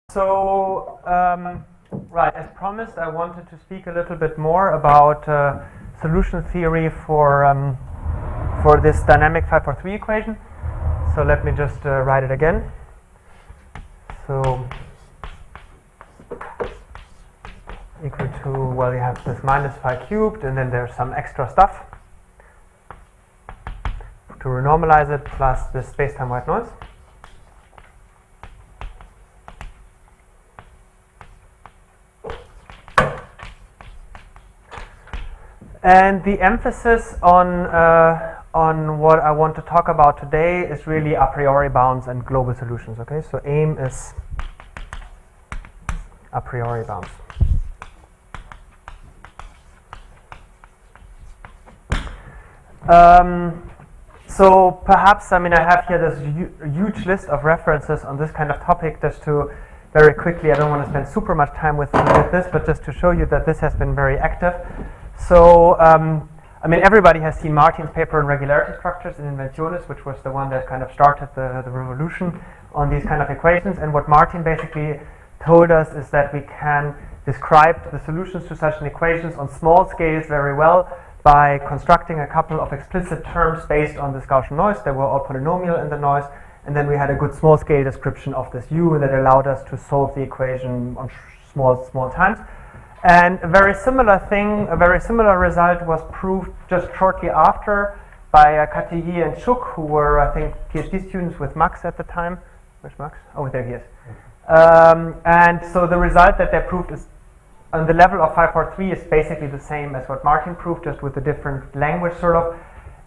So, right, as promised, I wanted to speak a little bit more about solution theory for this dynamic 543 equation. So let me just write it again. So, equal to, well, you have this minus phi cubed, and then there's some extra stuff to renormalize it, plus this space-time white noise. And the emphasis on what I want to talk about today is really a priori bounds and global solutions. Okay, so aim is a priori bounds. So perhaps, I mean, I have here this huge list of references on this kind of topic, just to very quickly, I don't want to spend super much time with this, but just to show you that this has been very active. So, I mean, everybody has seen Martin's paper on regularity structures in Inventiones, which was the one that kind of started the revolution on these kind of equations. And what Martin basically told us is that we can describe the solutions to such an equations on small scales very well by constructing a couple of explicit terms based on this Gaussian noise. They were all polynomial in the noise. And then we had a good small scale description of this U that allowed us to solve the equation on small times. And a very similar thing, a very similar result was proved just shortly after by Katilli and Chuk, who were, I think, PhD students with Max at the time. Where's Max? Oh, there he is. And so the result that they proved is on the level of 543 is basically the same as what Martin proved, just with a different language, sort of.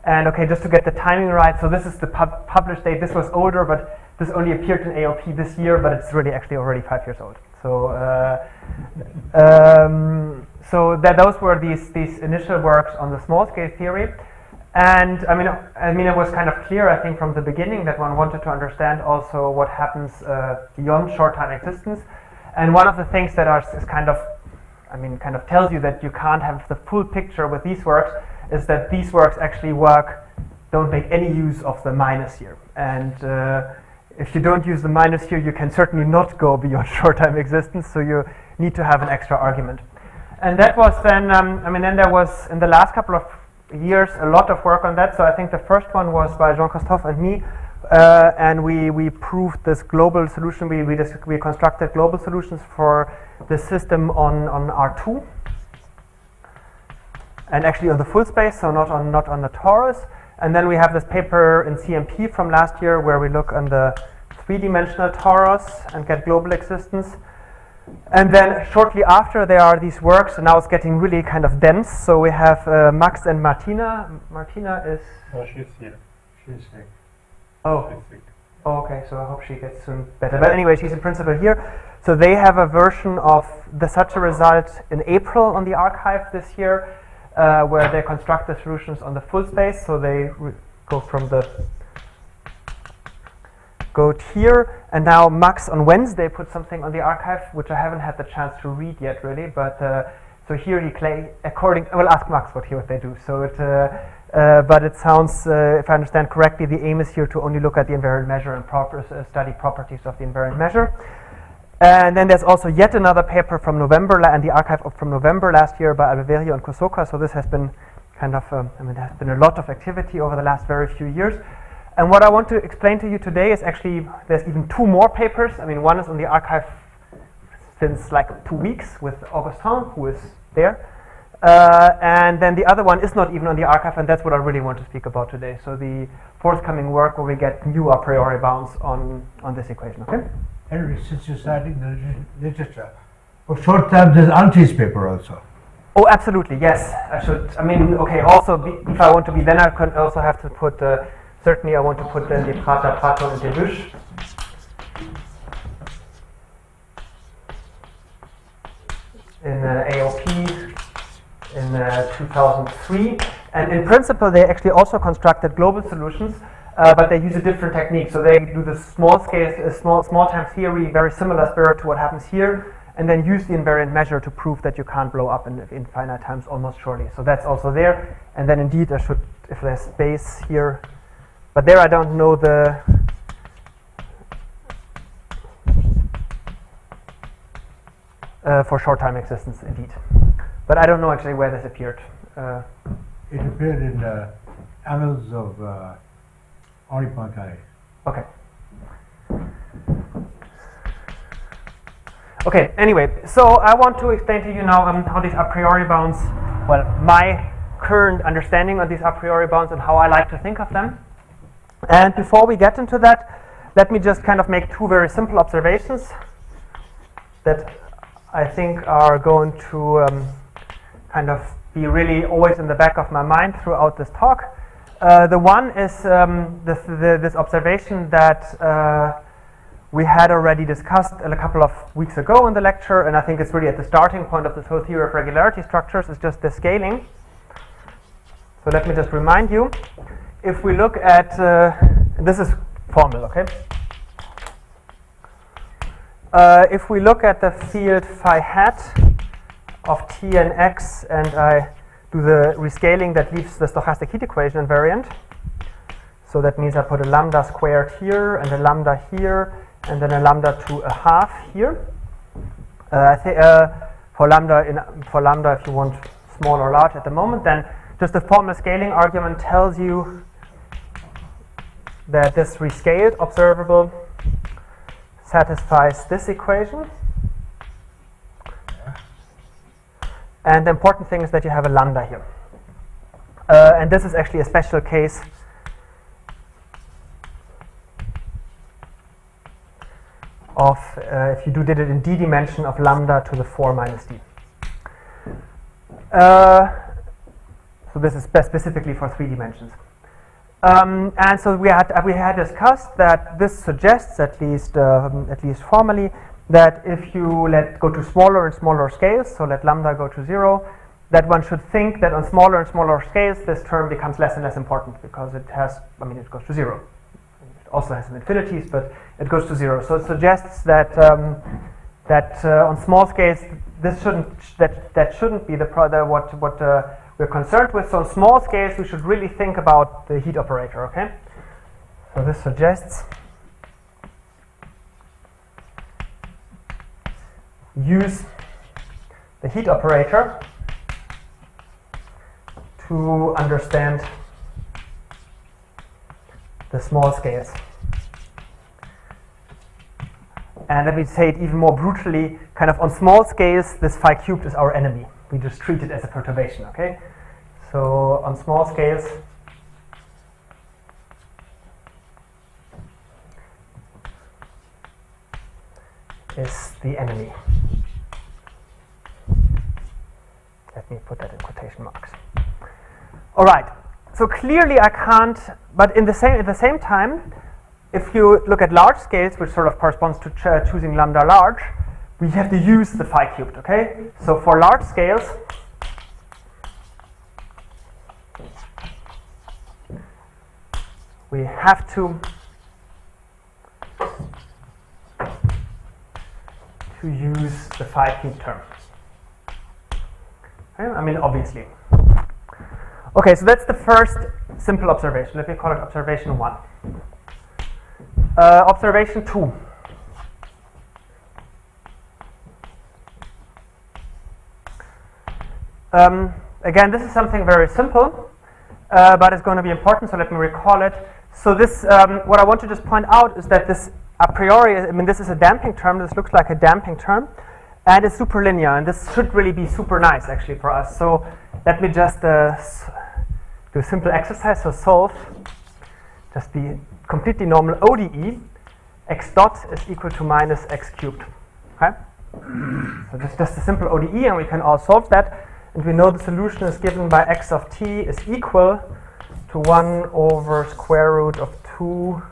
And okay, just to get the timing right, so this is the published date. This was older, but this only appeared in AOP this year, but it's really actually already 5 years old. So, so that those were these initial works on the small scale theory, and I mean it was kind of clear, I think, from the beginning that one wanted to understand also what happens beyond short time existence. And one of the things that is kind of tells you that you can't have the full picture with these works is that these works actually don't make any use of the minus here. And if you don't use the minus here, you can certainly not go beyond short time existence, so you need to have an extra argument. And that was then, then there was, in the last couple of years, a lot of work on that. So I think the first one was by Jean-Christophe and me, and we proved this global solution. We constructed global solutions for the system on R2, and actually on the full space, so not on the torus. And then we have this paper in CMP from last year where we look on the three-dimensional torus and get global existence. And then shortly after there are these works, and now it's getting really kind of dense. So we have Max and Martina. Martina is... Oh, she's here. She's sick. Oh. She's sick. Oh, okay, so I hope she gets soon better. But anyway, she's in principle here. So they have a version of such a result in April on the archive this year, where they construct the solutions on the full space. So they go from the goat here, and now Max on Wednesday put something on the archive, which I haven't had the chance to read yet, really. But so here I will ask Max what they do. So but it sounds, if I understand correctly, the aim is here to only look at the invariant measure and study properties of the invariant measure. And then there's also yet another paper from November, and the archive from November last year by Albeverio and Kosoka. So this has been kind of, there has been a lot of activity over the last very few years. And what I want to explain to you today is actually, there's even two more papers. I mean, one is on the archive since like 2 weeks with Augustin, who is there. And then the other one is not even on the archive, and that's what I really want to speak about today. So the forthcoming work where we get new a priori bounds on this equation, okay? Henry, since you're citing the literature, for short time there's Anti's paper also. Oh, absolutely, yes. I should, okay, also, if I want to be, then I can also have to put, certainly I want to put then the Prater, Prato, and Debuche. In AOP in 2003. And in principle, they actually also constructed global solutions, but they use a different technique. So they do the small scale, small time theory, very similar spirit to what happens here, and then use the invariant measure to prove that you can't blow up in infinite times almost surely. So that's also there. And then indeed, I should, if there's space here, but there I don't know the for short-time existence, indeed. But I don't know actually where this appeared. It appeared in the annals of Henri Poincaré. Okay. Okay, anyway, so I want to explain to you now how these a priori bounds, well, my current understanding of these a priori bounds and how I like to think of them. And before we get into that, let me just kind of make two very simple observations that I think are going to kind of be really always in the back of my mind throughout this talk. The one is this observation that we had already discussed a couple of weeks ago in the lecture, and I think it's really at the starting point of this whole theory of regularity structures, is just the scaling. So let me just remind you, if we look at, this is formal, okay? If we look at the field phi hat of t and x, and I do the rescaling that leaves the stochastic heat equation invariant, so that means I put a lambda squared here, and a lambda here, and then a lambda to a half here. I think for lambda, if you want small or large at the moment, then just the formal scaling argument tells you that this rescaled observable satisfies this equation. And the important thing is that you have a lambda here. And this is actually a special case of if you did it in d dimension of lambda to the 4 minus d. So this is specifically for 3 dimensions. And so we had discussed that this suggests, at least formally, that if you go to smaller and smaller scales, so let lambda go to 0, that one should think that on smaller and smaller scales this term becomes less and less important because it has, it goes to 0. It also has some infinities, but it goes to 0. So it suggests that on small scales this shouldn't be what we're concerned with. So on small scales we should really think about the heat operator. Okay. So this suggests use the heat operator to understand the small scales. And let me say it even more brutally, kind of on small scales, this phi cubed is our enemy. We just treat it as a perturbation, okay? So on small scales, is the enemy. Let me put that in quotation marks. All right. So clearly I can't, but at the same time, if you look at large scales, which sort of corresponds to choosing lambda large, we have to use the phi cubed, okay? So for large scales, we have to use the phi cubed term. Okay? Obviously. Okay, so that's the first simple observation. Let me call it observation 1. Observation 2. Again, this is something very simple, but it's going to be important, so let me recall it. So this, what I want to just point out is that this a priori, this is a damping term. This looks like a damping term, and it's superlinear, and this should really be super nice, actually, for us. So let me just do a simple exercise. So solve just the completely normal ODE. X dot is equal to minus x cubed. Okay? So this is just a simple ODE, and we can all solve that. And we know the solution is given by x of t is equal to 1 over square root of 2t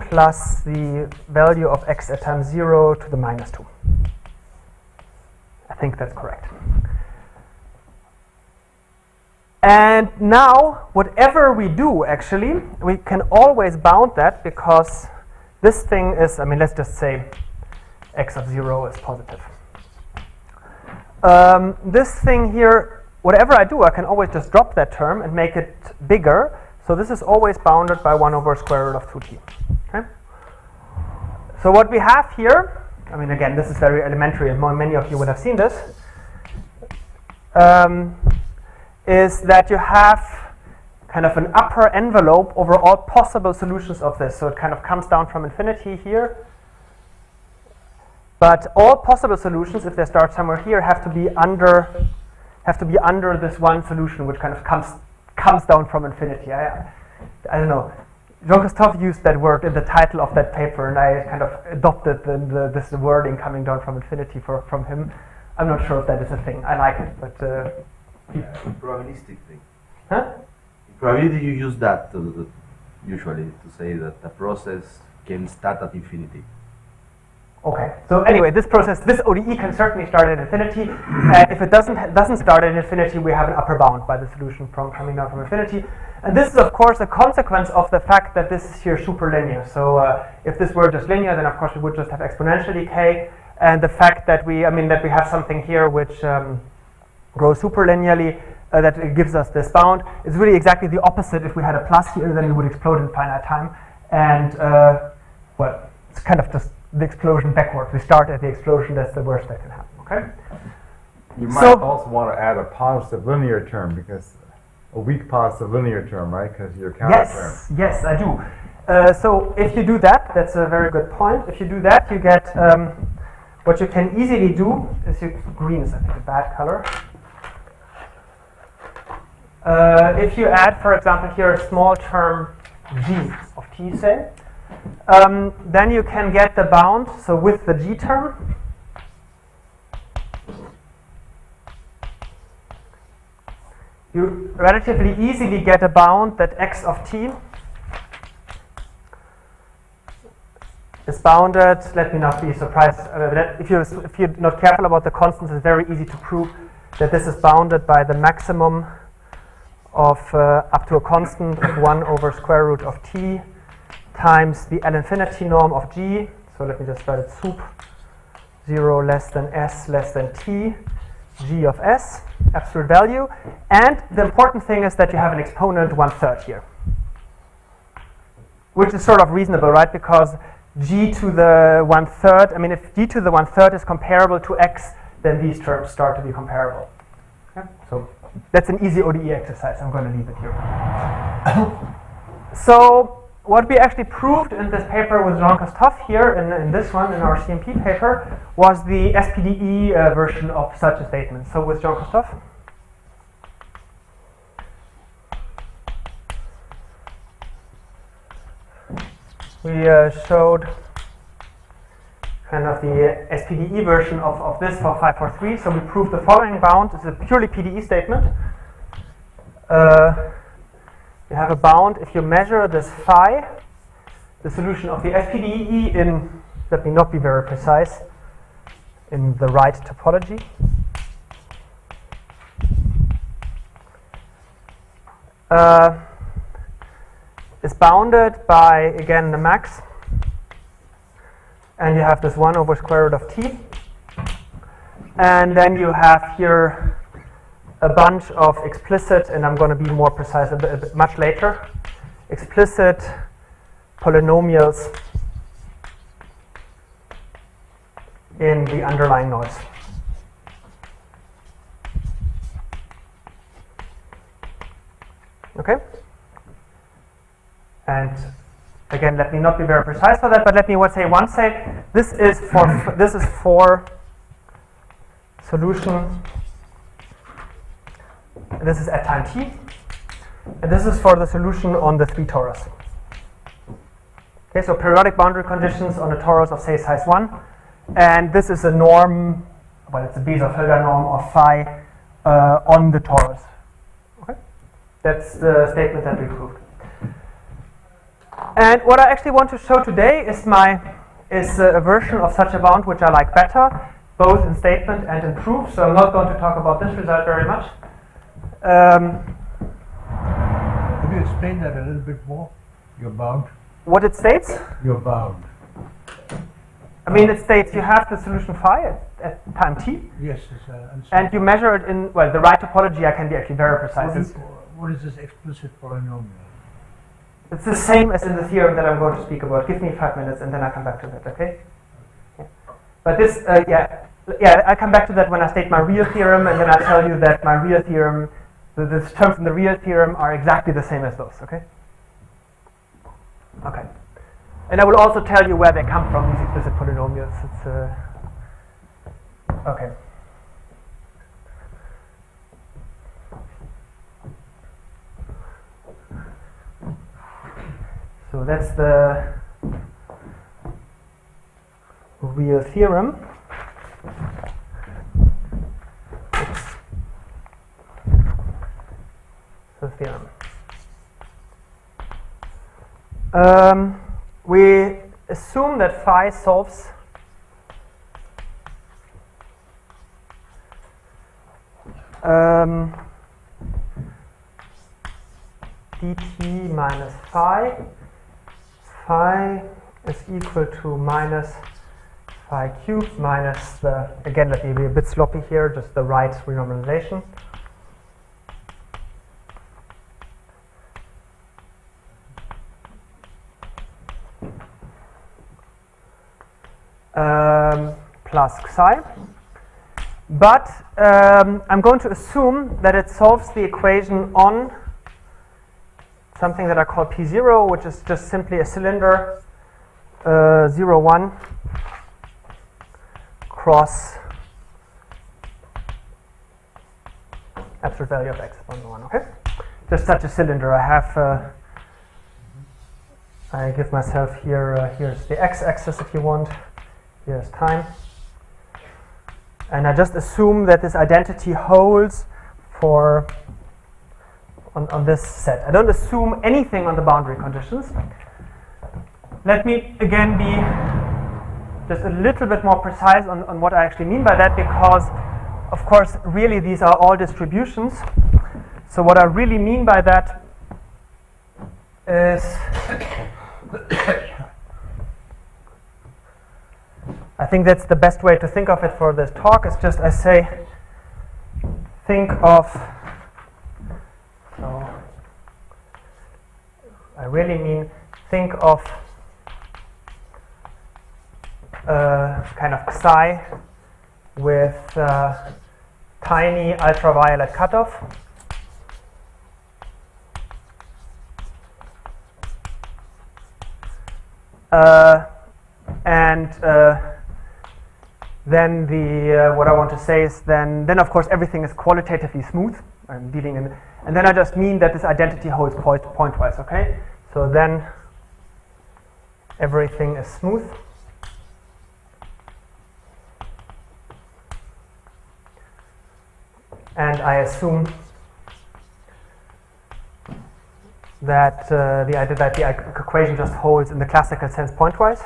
plus the value of x at time 0 to the minus 2. I think that's correct. And now, whatever we do, actually, we can always bound that, because this thing is, let's just say x of 0 is positive. This thing here, whatever I do, I can always just drop that term and make it bigger. So this is always bounded by 1 over square root of 2t. Okay? So what we have here I mean, again, this is very elementary, and many of you would have seen this, is that you have kind of an upper envelope over all possible solutions of this. So it kind of comes down from infinity here. But all possible solutions, if they start somewhere here, have to be under this one solution, which kind of comes down from infinity. I don't know. Jean-Christophe used that word in the title of that paper, and I kind of adopted this wording coming down from infinity from him. I'm not sure if that is a thing. I like it, but probabilistic thing. Huh? In probability, you use that usually to say that a process can start at infinity. Okay. So anyway, this ODE can certainly start at infinity. If it doesn't start at infinity, we have an upper bound by the solution coming down from infinity. And this is, of course, a consequence of the fact that this is here superlinear. So if this were just linear, then of course we would just have exponential decay. And the fact that we have something here which grows superlinearly, that it gives us this bound, is really exactly the opposite. If we had a plus here, then it would explode in finite time. And well, it's kind of just the explosion backwards. We start at the explosion. That's the worst that can happen. Okay. You might also want to add a positive linear term, because a weak positive linear term, right? Because your counter term. Yes, I do. So if you do that, that's a very good point. If you do that, you get what you can easily do is green is I think a bad color. If you add, for example, here a small term g of t, say, then you can get the bound. So with the g term, you relatively easily get a bound that x of t is bounded. Let me not be surprised. If you're not careful about the constants, it's very easy to prove that this is bounded by the maximum of up to a constant of 1 over square root of t times the L infinity norm of g. So let me just write it: sup 0 less than s less than t, g of s, absolute value. And the important thing is that you have an exponent 1/3 here, which is sort of reasonable, right? Because g to the 1/3, I mean, if g to the 1/3 is comparable to x, then these terms start to be comparable. Okay? So that's an easy ODE exercise. I'm going to leave it here. So what we actually proved in this paper with Jean-Christophe here, in this one, in our CMP paper, was the SPDE version of such a statement. So with Jean-Christophe, we showed kind of the SPDE version of this for 543. So we proved the following bound. It's a purely PDE statement. You have a bound if you measure this phi, the solution of the SPDE in, let me not be very precise, in the right topology. Is bounded by, again, the max. And you have this 1 over square root of t. And then you have here a bunch of explicit, and I'm going to be more precise a bit much later, explicit polynomials in the underlying noise. Okay? And again, let me not be very precise for that, but let me say this is for solution. This is at time t, and this is for the solution on the 3 torus. Okay, so periodic boundary conditions on a torus of say size 1, and this is a norm. Well, it's a Bezold-Hilger norm of phi on the torus. Okay, that's the statement that we proved. And what I actually want to show today is a version of such a bound which I like better, both in statement and in proof. So I'm not going to talk about this result very much. Could you explain that a little bit more? Your bound? What it states? Your bound. I mean, it states you have the solution phi at time t. Yes. And you measure it in, well, the right topology. I can be actually very precise. What is this explicit polynomial? It's the same as in the theorem that I'm going to speak about. Give me 5 minutes and then I'll come back to that, okay? But this, I'll come back to that when I state my real theorem, and then I'll tell you that my real theorem, the terms in the real theorem are exactly the same as those, okay? Okay. And I will also tell you where they come from, these explicit polynomials. It's, okay. So that's the real theorem. Oops. The theorem. We assume that phi solves dt minus phi. Phi is equal to minus phi cubed minus the, again, let me be a bit sloppy here, just the right renormalization. Plus psi. But I'm going to assume that it solves the equation on something that I call P0, which is just simply a cylinder 0, 1 cross absolute value of x upon 1, okay? Just such a cylinder. I have, I give myself here, here's the x-axis if you want, here's time. And I just assume that this identity holds for on this set. I don't assume anything on the boundary conditions. Let me again be just a little bit more precise on what I actually mean by that, because of course really these are all distributions. So what I really mean by that is I think that's the best way to think of it for this talk, is just I say think of, so I really mean think of kind of psi with tiny ultraviolet cutoff. Then the what I want to say is then of course everything is qualitatively smooth. I'm dealing in, and then I just mean that this identity holds pointwise. Okay, so then everything is smooth. And I assume that the equation just holds in the classical sense pointwise.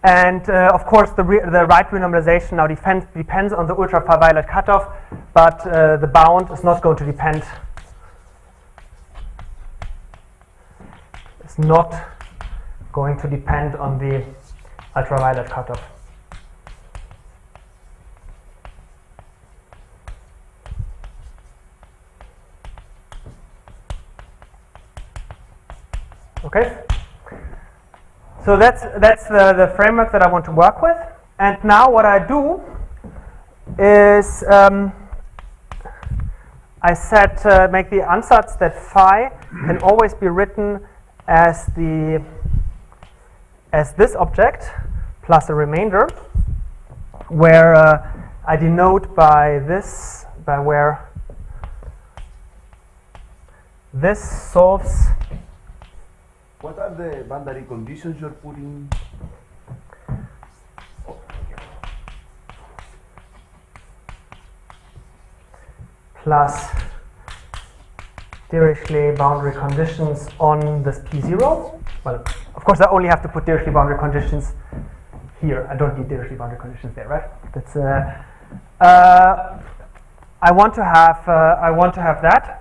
And of course, the right renormalization now depends on the ultraviolet cutoff, but the bound is not going to depend. It's not going to depend on the ultraviolet cutoff. Okay. So that's the framework that I want to work with. And now what I do is I make the ansatz that phi can always be written as this object plus a remainder, where I denote by where this solves. What are the boundary conditions you're putting? Plus Dirichlet boundary conditions on this P0. Well, of course I only have to put Dirichlet boundary conditions here. I don't need Dirichlet boundary conditions there, right? That's I want to have that.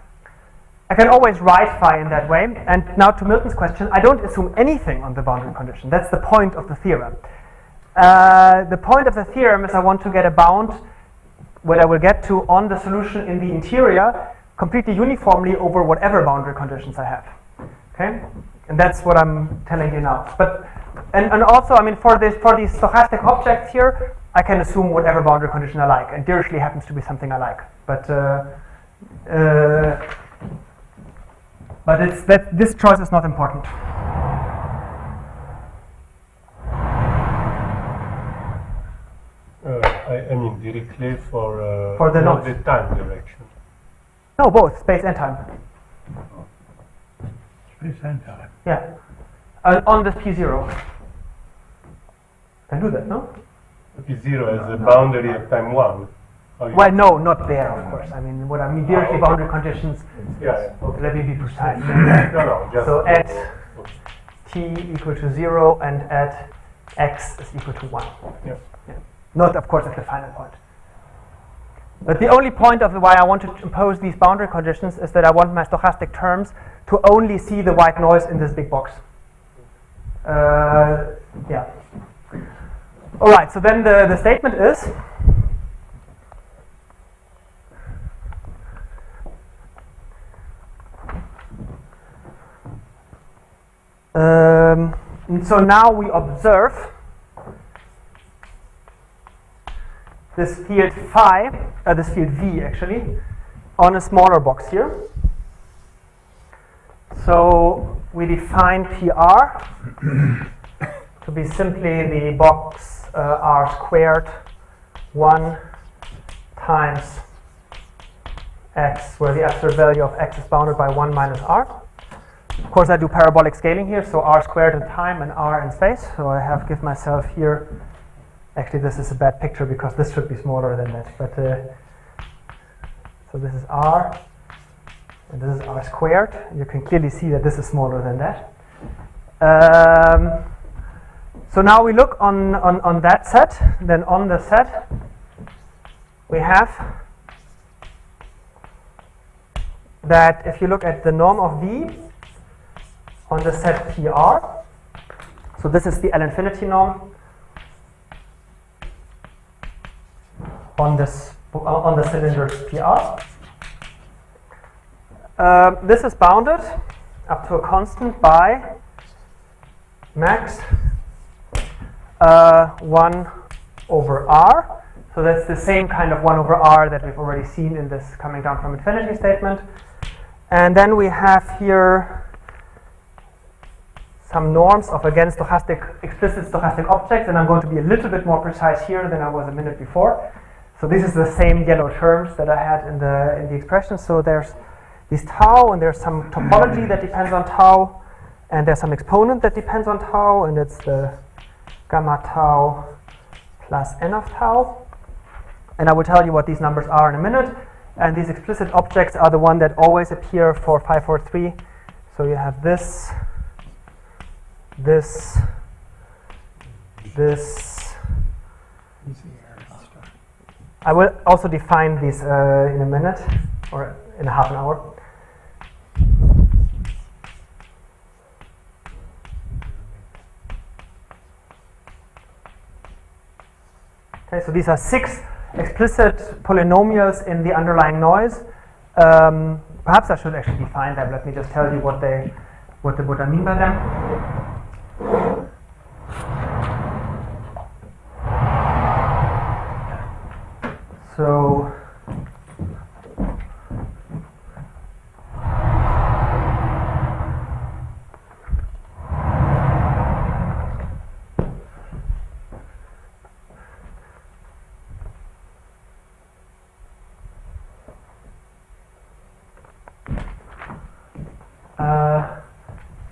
I can always write phi in that way. And now to Milton's question, I don't assume anything on the boundary condition. That's the point of the theorem. The point of the theorem is I want to get a bound, what I will get to on the solution in the interior, completely uniformly over whatever boundary conditions I have. Okay, and that's what I'm telling you now. But and also, I mean, for these stochastic objects here, I can assume whatever boundary condition I like, and Dirichlet happens to be something I like. But it's that this choice is not important. I mean, Dirichlet For the not noise. the time direction. No, both space and time. Space and time. Yeah, on this P0. Can do that, no? P0 as the boundary of time 1. Well, no, not there, of course. I mean, what I mean, Dirichlet boundary conditions. Yeah. Okay. Let me be precise. No, just So at t equal to 0 and at x is equal to 1. Yeah. Not, of course, at the final point. But the only point of why I want to impose these boundary conditions is that I want my stochastic terms to only see the white noise in this big box. Yeah. All right, so then the statement is so now we observe this field phi, this field V actually, on a smaller box here. So we define PR to be simply the box R squared 1 times x, where the absolute value of x is bounded by 1 minus r. Of course, I do parabolic scaling here, so r squared in time and r in space. So I have give myself here. Actually, this is a bad picture because this should be smaller than that. But so this is r, and this is r squared. You can clearly see that this is smaller than that. So now we look on that set. Then on the set, we have that if you look at the norm of V on the set PR, so this is the L infinity norm on the cylinders PR. This is bounded up to a constant by max 1 over r. So that's the same kind of 1 over r that we've already seen in this coming down from infinity statement. And then we have here some norms of, again, explicit stochastic objects, and I'm going to be a little bit more precise here than I was a minute before. So this is the same yellow terms that I had in the expression. So there's this tau, and there's some topology that depends on tau, and there's some exponent that depends on tau, and it's the gamma tau plus n of tau. And I will tell you what these numbers are in a minute. And these explicit objects are the one that always appear for 543. So you have this, this, this. I will also define these in a minute or in a half an hour. Okay, so these are 6 explicit polynomials in the underlying noise. Perhaps I should actually define them. Let me just tell you what I mean by them. So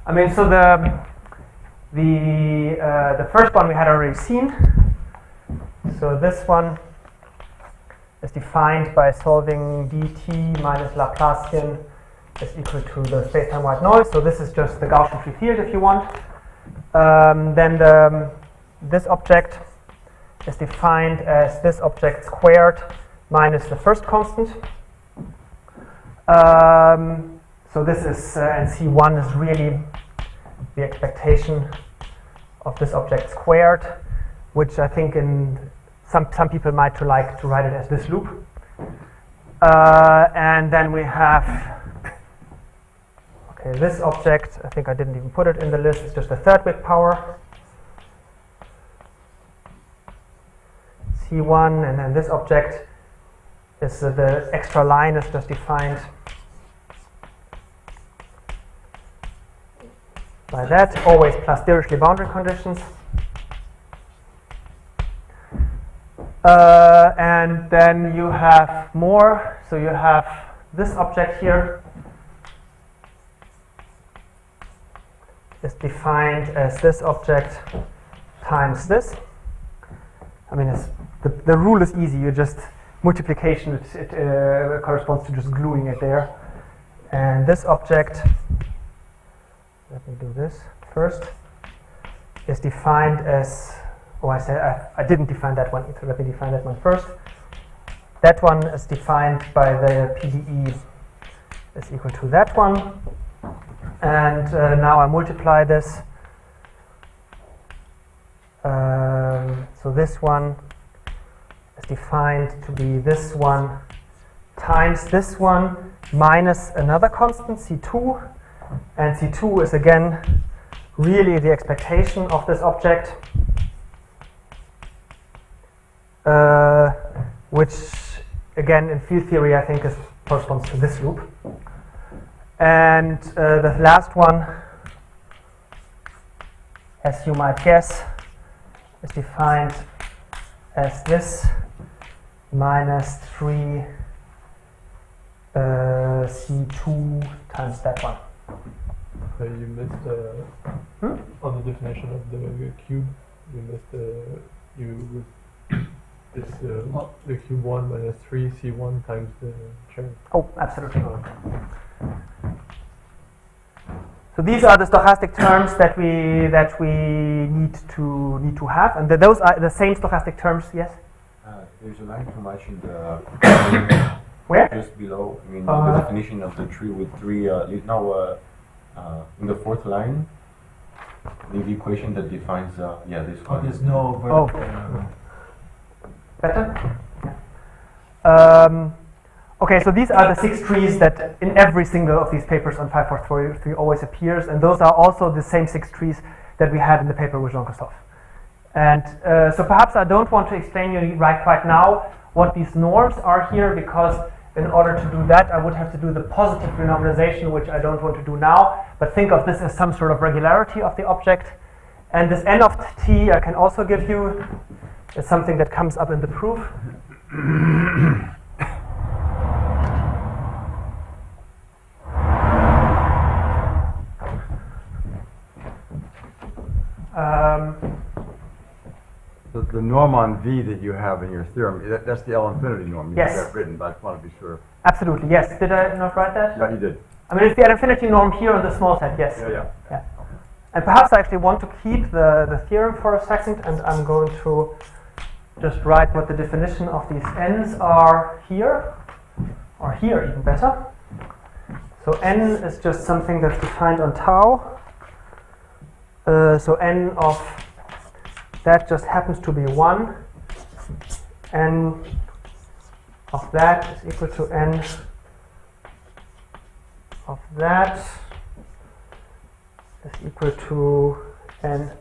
I mean, so the first one we had already seen. So this one is defined by solving dt minus Laplacian is equal to the space-time white noise. So this is just the Gaussian free field if you want. Then this object is defined as this object squared minus the first constant. So this is, and C1 is really the expectation of this object squared, which I think in some people might like to write it as this loop. And then we have, okay, this object, I think I didn't even put it in the list, it's just a third weak power. C1, and then this object is the extra line is just defined by that, always plus Dirichlet boundary conditions. And then you have more, so you have this object here is defined as this object times this. I mean, the rule is easy, you just multiplication, it corresponds to just gluing it there. And this object, let me do this first, is defined as, oh, I didn't define that one either. Let me define that one first. That one is defined by the PDE is equal to that one. And now I multiply this. So this one is defined to be this one times this one minus another constant, C2. And C2 is again really the expectation of this object, which again in field theory I think corresponds to this loop. And the last one, as you might guess, is defined as this minus 3 C2 times that one. So you missed on the definition of the cube. You missed this the cube 1 minus 3 C1 times the chain. Oh, absolutely. So these are the stochastic terms that we need to have, and those are the same stochastic terms. Yes. There's a line too much in the where? Just below. I mean, the definition of the tree with three. In the fourth line, the equation that defines this one. There's no vertical. Better? Yeah. Okay, so these are the 6 trees that in every single of these papers on 543 always appears, and those are also the same 6 trees that we had in the paper with Jean-Christophe. And so perhaps I don't want to explain you right now what these norms are here, because in order to do that I would have to do the positive renormalization, which I don't want to do now, but think of this as some sort of regularity of the object. And this n of t I can also give you. It's something that comes up in the proof. The norm on V that you have in your theorem, that's the L infinity norm. You have Yes. that written, but I just want to be sure. Absolutely, yes. Did I not write that? Yeah, you did. I mean, it's the infinity norm here on the small set, yes. Yeah. And perhaps I actually want to keep the theorem for a second, and I'm going to just write what the definition of these n's are here, or here even better. So n is just something that's defined on tau. So n of that just happens to be 1. N of that is equal to n of that is equal to n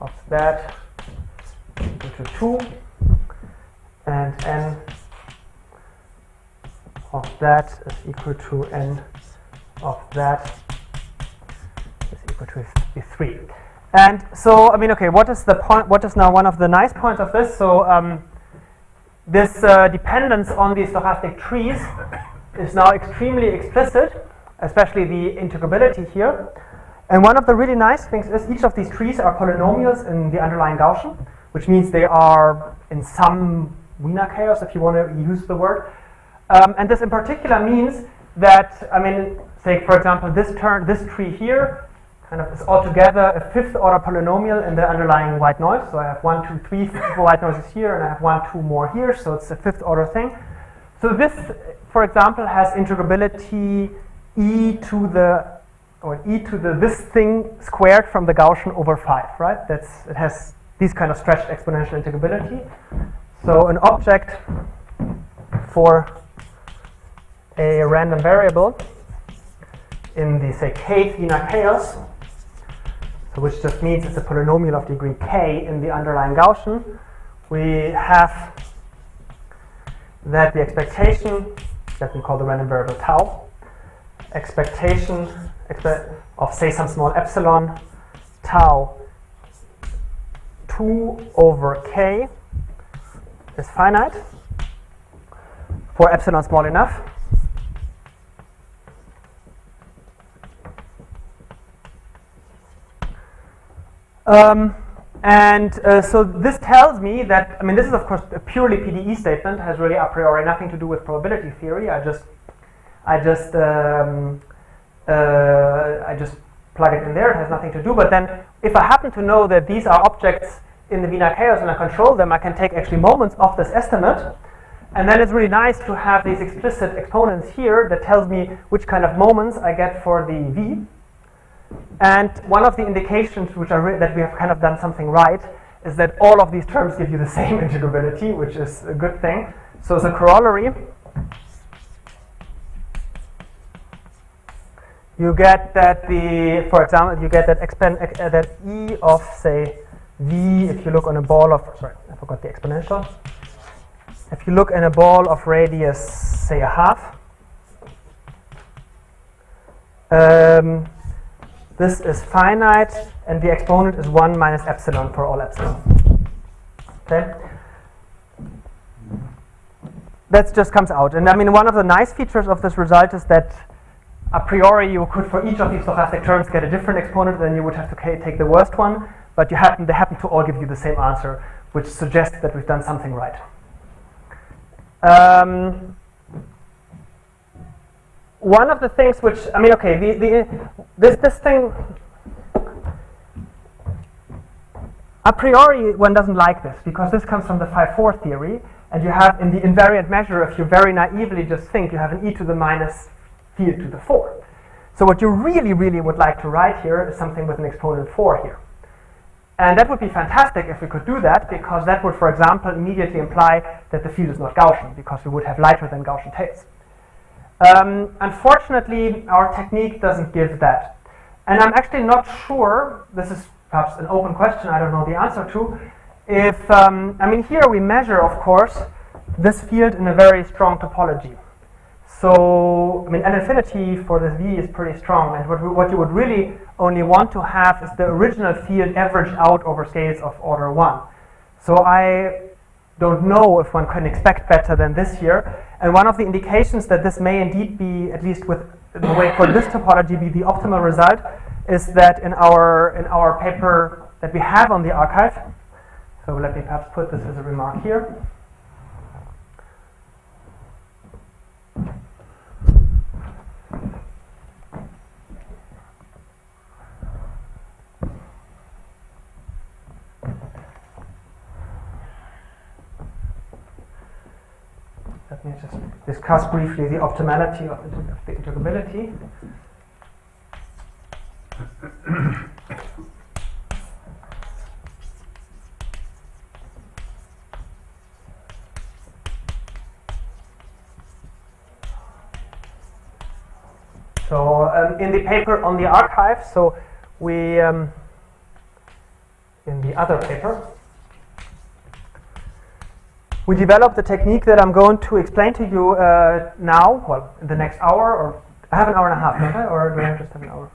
of that is equal to 2, and n of that is equal to n of that is equal to 3. And so, I mean, okay, what is the point? What is now one of the nice points of this? So this dependence on these stochastic trees is now extremely explicit, especially the integrability here. And one of the really nice things is each of these trees are polynomials in the underlying Gaussian, which means they are in some Wiener chaos, if you want to use the word. And this in particular means that, I mean, say for example, this tree here kind of is altogether a 5th order polynomial in the underlying white noise. So I have 1, 2, 3 white noises here, and I have 1, 2 more here. So it's a 5th order thing. So this, for example, has integrability e to the this thing squared from the Gaussian over 5, right? It has these kind of stretched exponential integrability. So an object for a random variable in the, say, kth Wiener chaos, so which just means it's a polynomial of degree k in the underlying Gaussian, we have that the expectation, that we call the random variable tau, expectation of, say, some small epsilon tau 2 over k is finite for epsilon small enough. So this tells me that, I mean, this is of course a purely PDE statement, has really a priori nothing to do with probability theory. I just plug it in there, it has nothing to do. But then if I happen to know that these are objects in the Wiener chaos and I control them, I can take actually moments of this estimate. And then it's really nice to have these explicit exponents here that tells me which kind of moments I get for the V. And one of the indications which are that we have kind of done something right is that all of these terms give you the same integrability, which is a good thing. So as a corollary, you get that for example, you get that that E of, say, V, if you look on a ball of, sorry, I forgot the exponential. If you look in a ball of radius, say, a half, this is finite, and the exponent is 1 minus epsilon for all epsilon. Okay? That just comes out. And I mean, one of the nice features of this result is that a priori you could, for each of these stochastic terms, get a different exponent, then you would have to take the worst one, but they happen to all give you the same answer, which suggests that we've done something right. One of the things which, I mean, okay, this thing, a priori one doesn't like this, because this comes from the phi-4 theory, and you have, in the invariant measure, if you very naively just think, you have an e to the minus field to the 4. So what you really, really would like to write here is something with an exponent 4 here. And that would be fantastic if we could do that, because that would, for example, immediately imply that the field is not Gaussian, because we would have lighter than Gaussian tails. Unfortunately, our technique doesn't give that. And I'm actually not sure, this is perhaps an open question I don't know the answer to, if, I mean, here we measure, of course, this field in a very strong topology. So, I mean, an infinity for this V is pretty strong, and what you would really only want to have is the original field averaged out over scales of order 1. So I don't know if one can expect better than this here. And one of the indications that this may indeed be, at least with the way for this topology, be the optimal result is that in our paper that we have on the archive, so let me perhaps put this as a remark here. Let me just discuss briefly the optimality of the integrability. So in the paper on the archive, so we, in the other paper, we developed a technique that I'm going to explain to you now, well, in the next hour, or I have an hour and a half, don't I? Or do I just have an hour?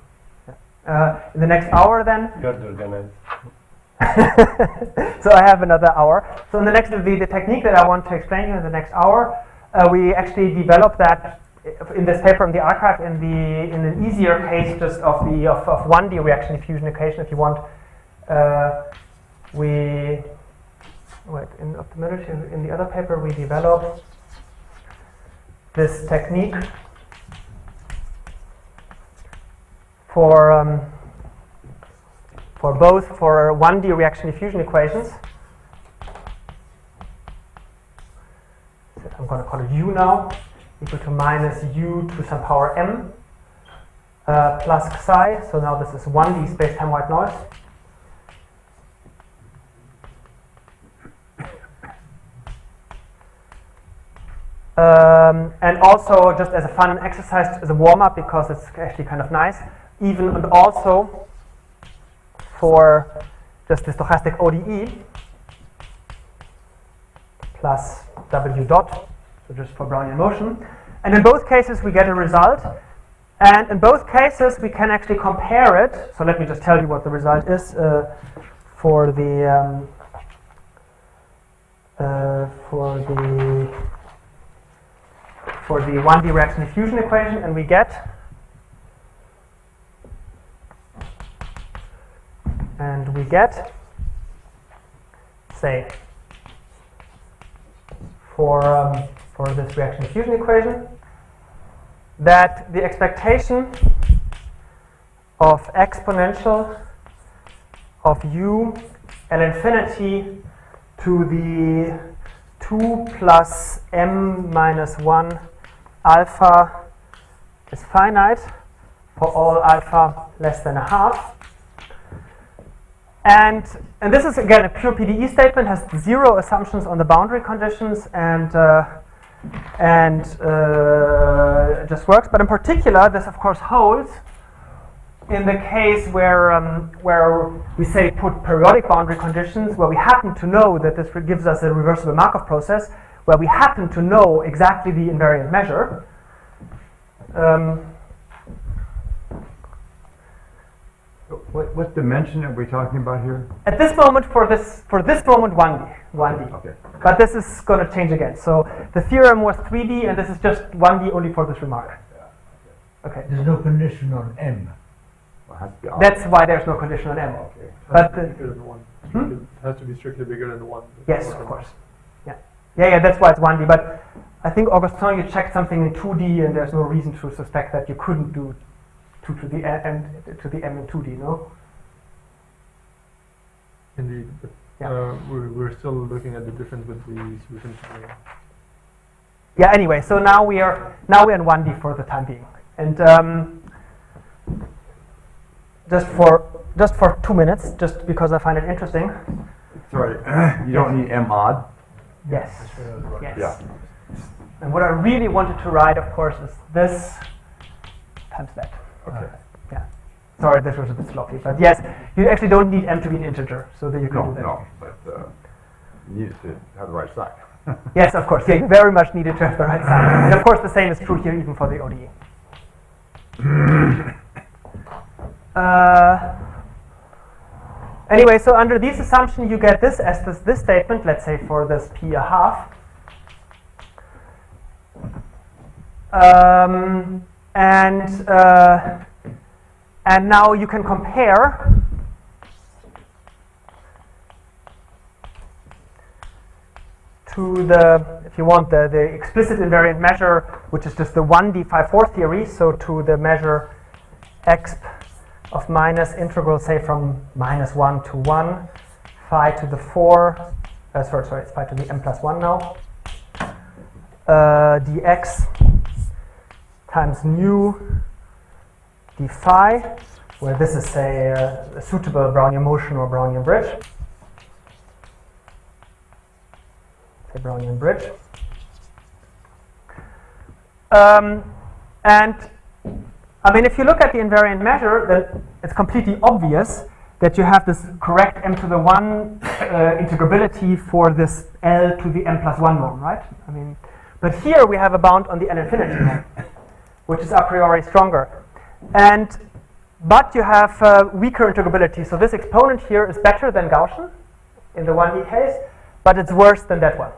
Yeah. In the next hour then. You're the organizer. So I have another hour. So in the technique that I want to explain to you in the next hour, we actually developed that in this paper in the archive in an easier case just of 1D reaction diffusion equation. If you want, in optimality, in the other paper we developed this technique for both 1D reaction diffusion equations. So I'm going to call it U now, equal to minus U to some power M plus psi. So now this is 1D space-time white noise. And also, just as a fun exercise, as a warm-up, because it's actually kind of nice, even and also for just the stochastic ODE plus W dot, so just for Brownian motion. And in both cases, we get a result. And in both cases, we can actually compare it. So let me just tell you what the result is for the 1D reaction diffusion equation, and we get say for this reaction diffusion equation that the expectation of exponential of u L infinity to the 2 plus m minus 1 alpha is finite for all alpha less than a half. And this is again a pure PDE statement, has zero assumptions on the boundary conditions, and just works. But in particular, this of course holds in the case where we say put periodic boundary conditions, where we happen to know that this gives us a reversible Markov process, where we happen to know exactly the invariant measure. What dimension are we talking about here? At this moment, for this moment, 1D. Okay. But this is going to change again. So the theorem was 3D, and this is just 1D only for this remark. Okay. There's no condition on M. Well, it has to be That's why there's no condition on M. Okay. But Bigger than 1. It has to be strictly bigger than 1. yes, of course. Yeah. That's why it's 1D. But I think Augustin, you checked something in 2D, and there's no reason to suspect that you couldn't do 2 to the m in 2D. No. Indeed. But, Yeah. we're still looking at the difference with the solution. Yeah. Anyway, so now we're in 1D for the time being, and just for 2 minutes, just because I find it interesting. Sorry, you don't need M odd. Yes. Yes. Yeah. And what I really wanted to write, of course, is this times that. Okay. Yeah. Sorry, this was a bit sloppy, but yes, you actually don't need m to be an integer, so that you can do that. No, but you need it to have the right sign. Yes, of course. Yeah, you very much needed to have the right sign. And of course, the same is true here, even for the ODE. Anyway, so under this assumption, you get this as this statement. Let's say for this p a half. And now you can compare to if you want, the explicit invariant measure, which is just the 1D phi-4 theory, so to the measure exp of minus integral, say from minus 1 to 1, phi to the 4, sorry, it's phi to the m plus 1 now, dx times nu d phi, where this is a suitable Brownian motion or Brownian bridge. Say Brownian bridge. And I mean, if you look at the invariant measure, then it's completely obvious that you have this correct m to the 1 integrability for this L to the m plus 1 norm, right? I mean, but here we have a bound on the L infinity norm, which is a priori stronger. But you have weaker integrability. So this exponent here is better than Gaussian in the 1D case, but it's worse than that one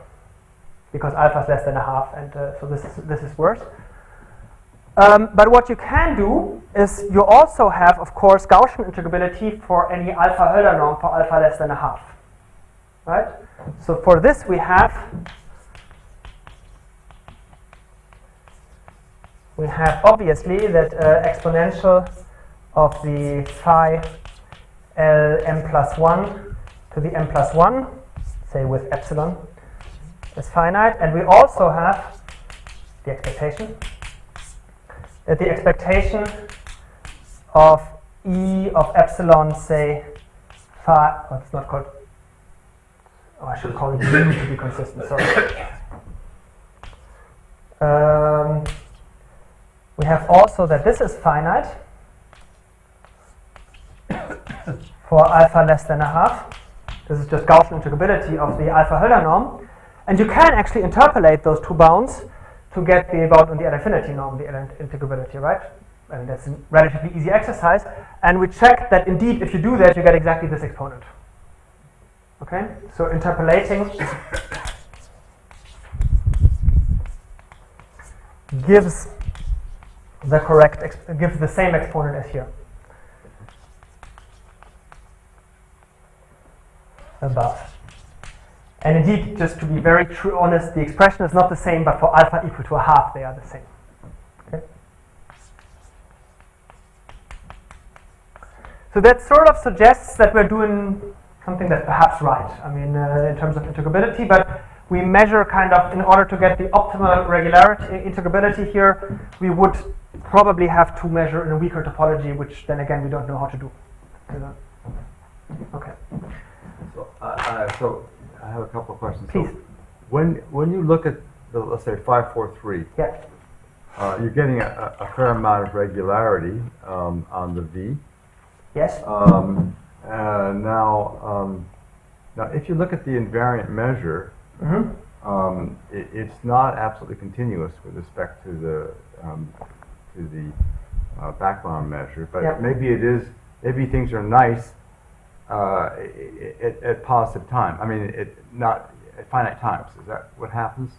because alpha is less than a half, and so this is worse. But what you can do is you also have, of course, Gaussian integrability for any alpha Hölder norm for alpha less than a half, right? So for this we have obviously that exponential of the phi L m plus 1 to the m plus 1, say with epsilon, is finite, and we also have the expectation that the expectation of E of epsilon, say phi, oh, it's not called, oh, I should call it U to be consistent, sorry. we have also that this is finite for alpha less than a half. This is just Gaussian integrability of the alpha Hölder norm. And you can actually interpolate those two bounds to get the bound on the L infinity norm, the L integrability, right? And that's a relatively easy exercise. And we checked that indeed, if you do that, you get exactly this exponent. Okay? So interpolating gives the correct, gives the same exponent as here. Above. And indeed, just to be very true, honest, the expression is not the same, but for alpha equal to a half, they are the same. Okay? So that sort of suggests that we're doing something that's perhaps right. I mean, in terms of integrability, but we measure kind of, in order to get the optimal regularity, integrability here, we would probably have to measure in a weaker topology, which then again we don't know how to do. Okay. So I have a couple of questions. Please. So when you look at the, let's say 543, Yeah. you're getting a fair amount of regularity on the V. Yes. Now, if you look at the invariant measure, it's not absolutely continuous with respect to the background measure, but Yeah. maybe it is. Maybe things are nice at positive time. I mean, not at finite times. Is that what happens?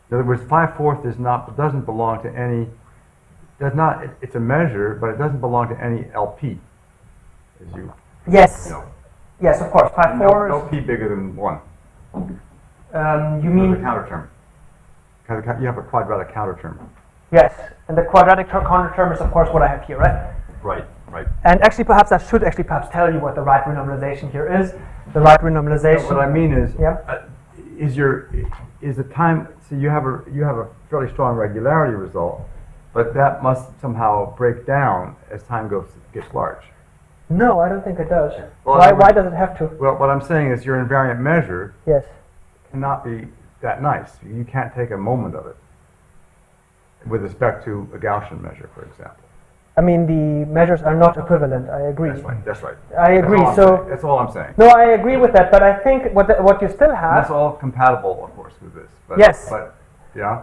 In other words, 5/4 doesn't belong to any. It's a measure, but it doesn't belong to any LP. As you Yes. know. Yes, of course. 5/4 is. LP bigger than 1. You mean the counter term. You have a quadratic counter term. yes, and the quadratic counter term is of course what I have here, right? Right. Right. And actually, perhaps I should perhaps tell you what the right renormalization here is. The right renormalization. What I mean is, Yeah. is the time? So you have a fairly strong regularity result, but that must somehow break down as time gets large. No, I don't think it does. Well, Why does it have to? Well, what I'm saying is your invariant measure Yes. cannot be that nice. You can't take a moment of it with respect to a Gaussian measure, for example. I mean, the measures are not equivalent. I agree. That's right. I agree. So That's all I'm saying. no, I agree with that. But I think what you still And have. that's all compatible, of course, with this. But, Yes. But yeah.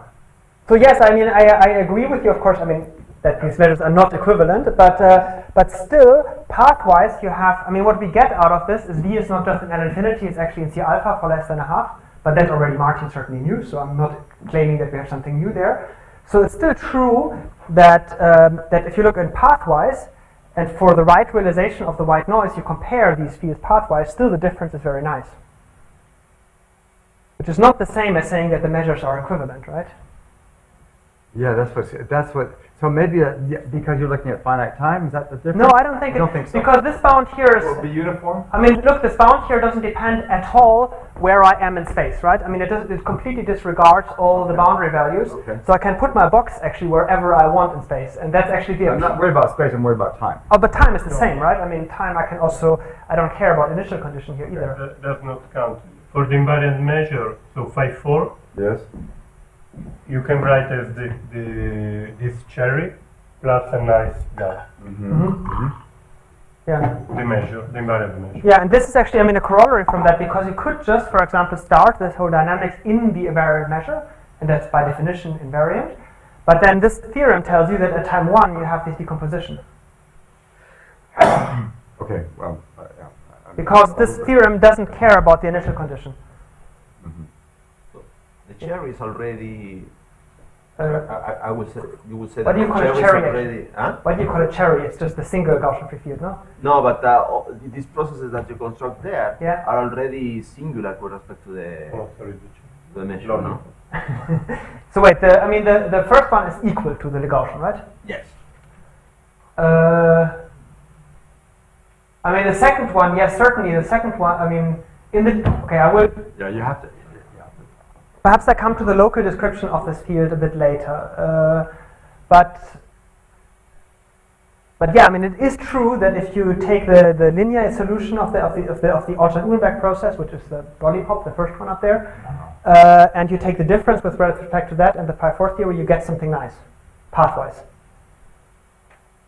So yes, I mean, I agree with you. Of course, I mean that these measures are not equivalent, but still, pathwise, you have. I mean, what we get out of this is V is not just in L infinity; it's actually in C alpha for less than a half. But that already Martin certainly knew, so I'm not claiming that we have something new there. So it's still true that that if you look in pathwise, and for the right realization of the white noise, you compare these fields pathwise. Still, the difference is very nice, which is not the same as saying that the measures are equivalent, right? Yeah, that's what. So maybe because you're looking at finite time, is that the difference? No, I don't think I don't think so. because this bound here is. Will it be uniform? I mean, look, this bound here doesn't depend at all where I am in space, right? I mean, it completely disregards all the boundary values. Okay. So I can put my box actually wherever I want in space, and that's actually the. I'm not worried about space. I'm worried about time. Oh, but time is the same, right? I mean, time I can also. I don't care about initial condition here either. That does not count. For the invariant measure, so 5/4, Yes. you can write as this cherry plus a nice guy. Yeah. The measure, the invariant measure. Yeah, and this is actually, I mean, a corollary from that, because you could just, for example, start this whole dynamics in the invariant measure, and that's by definition invariant. But then this theorem tells you that at time 1 you have this decomposition. Okay. Well. Yeah. Because this theorem doesn't care about the initial condition. The cherry is already. Uh, I would say you would say What that do you the call a cherry is cherry, already. Huh? Why do you call it cherry? It's just a single Gaussian free field, no? No, but these processes that you construct there Yeah. are already singular with respect to Oh, sorry, the measure. Long. No? So wait, the first one is equal to the Gaussian, right? Yes. I mean, the second one, yes, certainly. The second one, I mean, okay, I will. Yeah. You have to. Perhaps I come to the local description of this field a bit later. But yeah, I mean, it is true that if you take the linear solution of the Orchard-Uhlenbeck process, which is the lollipop, the first one up there, and you take the difference with respect to that and the pi4 theory, you get something nice, pathwise.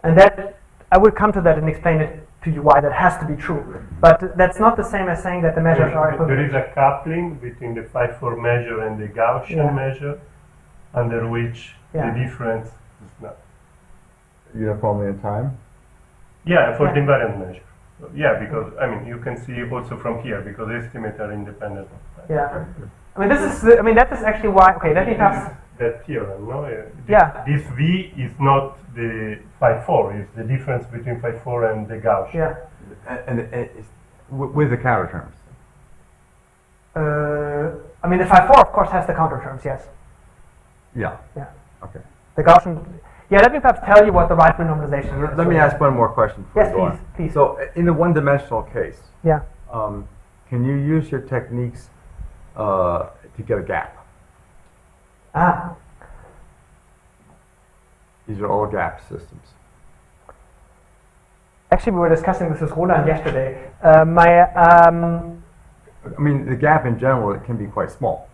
And that, I will come to that and explain it to you why that has to be true. But that's not the same as saying that the measures are equivalent. There is a coupling between the phi4 measure and the Gaussian measure, under which the difference is not. Uniformly in time? Yeah, for the invariant measure. Yeah, because, I mean, you can see also from here, because estimates are independent of time. Yeah. I mean, that is actually why, okay, let me pass. That theorem, no? Yeah. This V is not the phi4, it's the difference between phi4 and the Gaussian. Yeah. And it's with the counter terms. I mean, the phi4, of course, has the counter terms, yes. Yeah. Yeah. Okay. The Gaussian. Yeah, let me perhaps tell you what the right renormalization is. Let me ask one more question before Yes, we go on. please. So, in the one-dimensional case, Yeah. can you use your techniques to get a gap? Ah. These are all gap systems. Actually, we were discussing this with Roland yesterday. I mean, the gap in general, it can be quite small.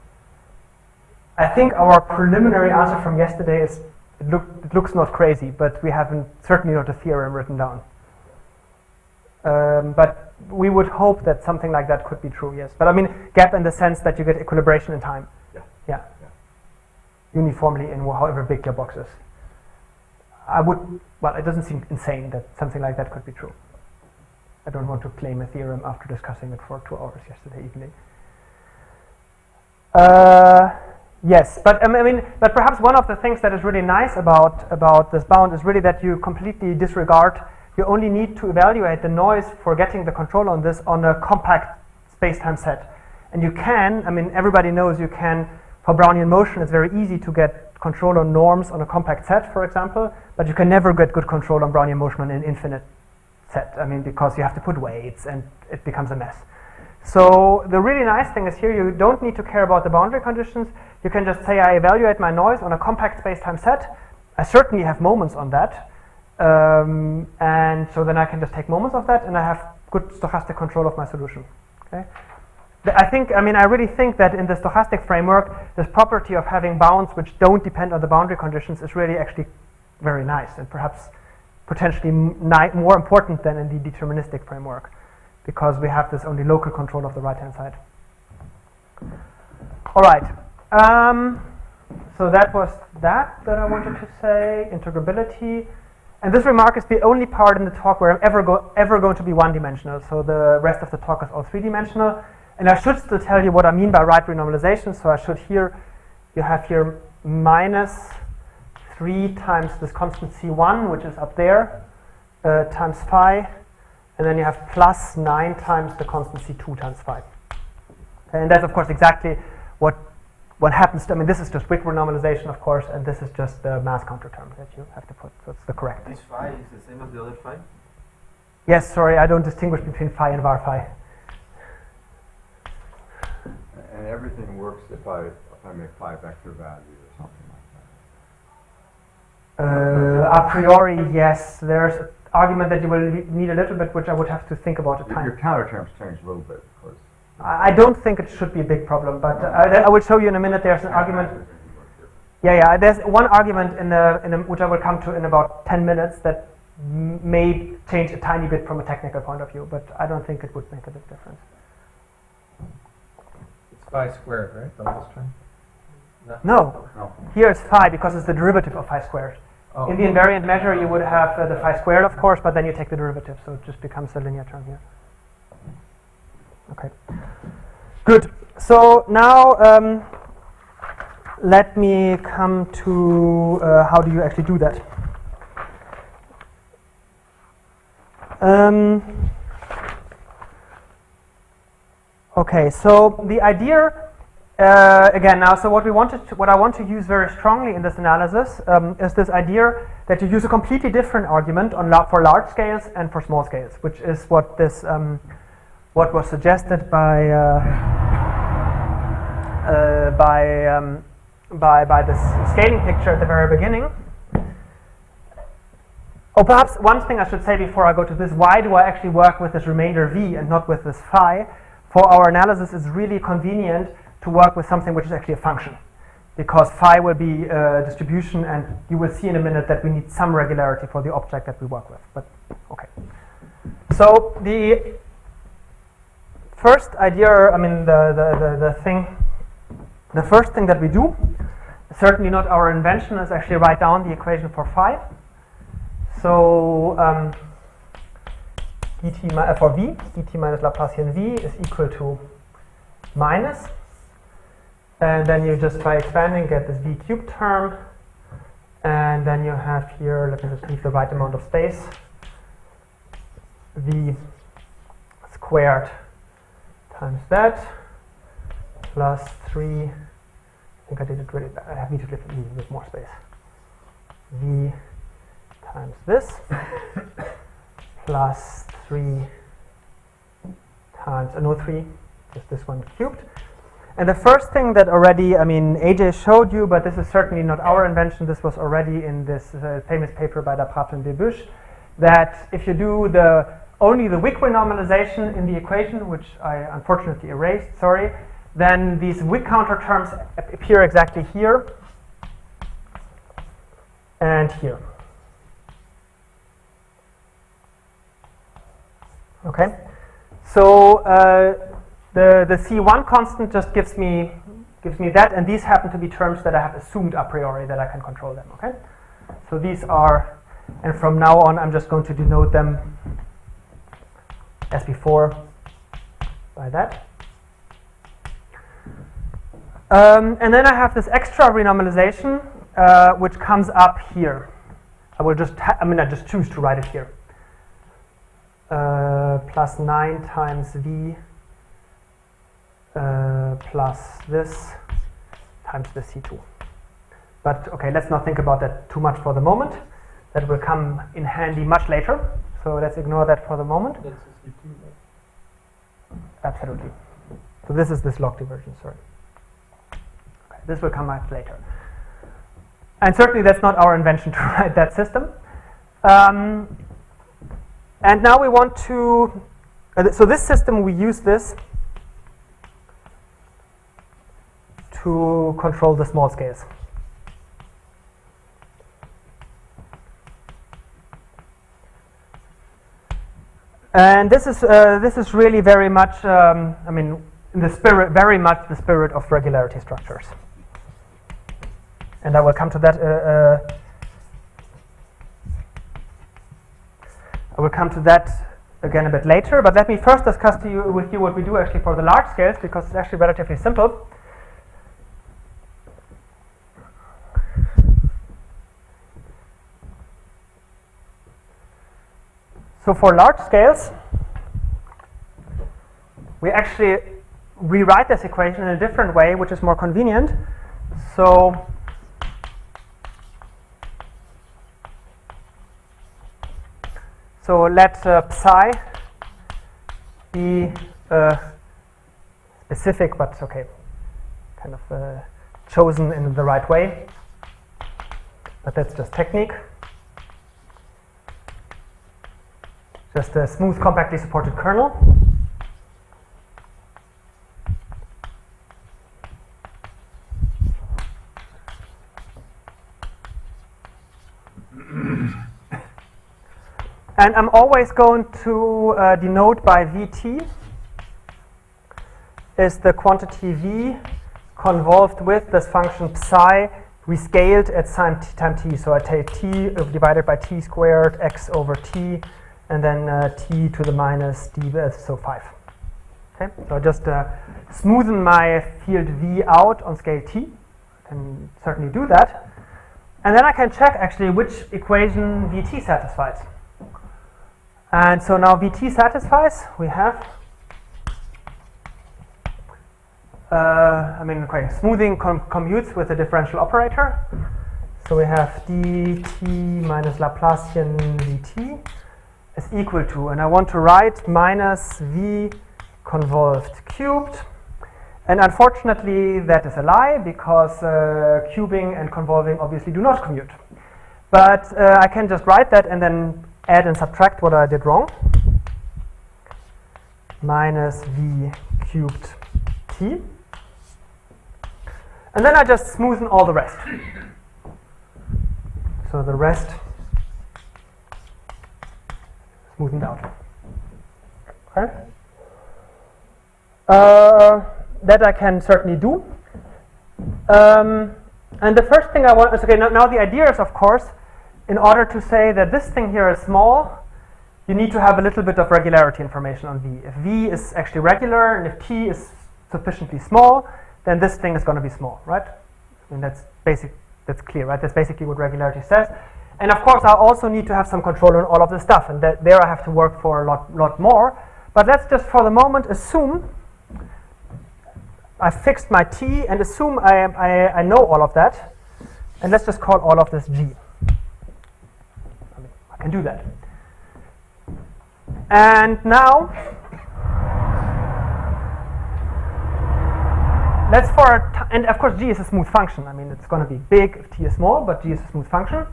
I think our preliminary answer from yesterday is it looks not crazy, but we haven't certainly not a theorem written down. But we would hope that something like that could be true, yes. But I mean, gap in the sense that you get equilibration in time. Yeah. Uniformly in however big your box is. Well, it doesn't seem insane that something like that could be true. I don't want to claim a theorem after discussing it for 2 hours yesterday evening. Yes, but but perhaps one of the things that is really nice about this bound is really that you completely disregard. You only need to evaluate the noise for getting the control on this on a compact space-time set, and you can. I mean, everybody knows you can. For Brownian motion, it's very easy to get control on norms on a compact set, for example, but you can never get good control on Brownian motion on an infinite set. I mean, because you have to put weights and it becomes a mess. So the really nice thing is here you don't need to care about the boundary conditions. You can just say I evaluate my noise on a compact space-time set. I certainly have moments on that. And so then I can just take moments of that and I have good stochastic control of my solution. Okay? I really think that in the stochastic framework, this property of having bounds which don't depend on the boundary conditions is really actually very nice and perhaps potentially more important than in the deterministic framework, because we have this only local control of the right-hand side. All right. So that was that I wanted to say, integrability. And this remark is the only part in the talk where I'm ever going to be one-dimensional. So the rest of the talk is all three-dimensional. And I should still tell you what I mean by right renormalization. So I should you have here minus 3 times this constant C1, which is up there, times phi. And then you have plus 9 times the constant C2 times phi. And that's, of course, exactly what happens to, this is just weak renormalization, of course, and this is just the mass counter term that you have to put. So it's the correct. This phi is the same as the other phi? Yes, sorry, I don't distinguish between phi and var phi. And everything works if I make phi vector value or something like that. A priori, yes. There's an argument that you will need a little bit, which I would have to think about at time. Your counter terms change a little bit, of course. I don't think it should be a big problem, but I will show you in a minute. There's an argument. Yeah. There's one argument in which I will come to in about 10 minutes that may change a tiny bit from a technical point of view, but I don't think it would make a big difference. It's phi squared, right? The last term? No. Here is phi because it's the derivative of phi squared. Oh. In the invariant measure, you would have the phi squared, of course, but then you take the derivative, so it just becomes a linear term here. Okay. Good. So now let me come to how do you actually do that. Okay. So the idea again now. So what I want to use very strongly in this analysis is this idea that you use a completely different argument for large scales and for small scales, which is what this. What was suggested by this scaling picture at the very beginning. Oh, perhaps one thing I should say before I go to this: why do I actually work with this remainder v and not with this phi? For our analysis, it's really convenient to work with something which is actually a function, because phi will be a distribution, and you will see in a minute that we need some regularity for the object that we work with. But okay. So the first idea, I mean, the first thing that we do, certainly not our invention, is actually write down the equation for phi. So for v, dt minus Laplacian v is equal to minus, and then you just by expanding get this v cubed term, and then you have here, let me just leave the right amount of space, v squared times that plus 3, I think I did it really bad, I need to leave a little bit more space, v times this plus 3 times, no 3, just this one cubed. And the first thing that already, I mean, AJ showed you, but this is certainly not our invention, this was already in this famous paper by Laprade and Debuche, that if you do only the Wick renormalization in the equation, which I unfortunately erased, sorry, then these Wick counter terms appear exactly here and here. Okay, so the C1 constant just gives me that, and these happen to be terms that I have assumed a priori that I can control them. Okay, so these are, and from now on I'm just going to denote them as before by that. And then I have this extra renormalization which comes up here. I just choose to write it here. Plus 9 times v plus this times the C2. But okay, let's not think about that too much for the moment. That will come in handy much later. So let's ignore that for the moment. That's a C2, right? Absolutely. So this is this log diversion, sorry. Okay, this will come up later. And certainly that's not our invention to write that system. And now we want to, so this system, we use this to control the small scales. And this is really very much, I mean, in the spirit, very much the spirit of regularity structures. And I will come to that. I will come to that again a bit later. But let me first discuss with you what we do actually for the large scales, because it's actually relatively simple. So for large scales, we actually rewrite this equation in a different way, which is more convenient. So let psi be specific, but okay, kind of chosen in the right way. But that's just technique. Just a smooth, compactly supported kernel. And I'm always going to denote by Vt is the quantity V convolved with this function psi rescaled at time t. So I take t divided by t squared, x over t, and then t to the minus d, so 5. Okay, so I just smoothen my field V out on scale t. I can certainly do that. And then I can check actually which equation Vt satisfies. And so now Vt satisfies, we have, smoothing commutes with the differential operator. So we have dt minus Laplacian Vt is equal to, and I want to write minus V convolved cubed. And unfortunately, that is a lie, because cubing and convolving obviously do not commute. But I can just write that and then add and subtract what I did wrong. Minus V cubed t. And then I just smoothen all the rest. So the rest smoothened out. Okay. That I can certainly do. And the first thing I want is, okay, now the idea is, of course, in order to say that this thing here is small, you need to have a little bit of regularity information on V. If V is actually regular and if T is sufficiently small, then this thing is going to be small, right? I mean, that's clear, right? That's basically what regularity says. And of course, I also need to have some control on all of this stuff, and there I have to work for a lot more. But let's just for the moment assume I fixed my T and assume I know all of that, and let's just call all of this G. I mean, I can do that. And now, and of course G is a smooth function. I mean, it's going to be big if T is small, but G is a smooth function.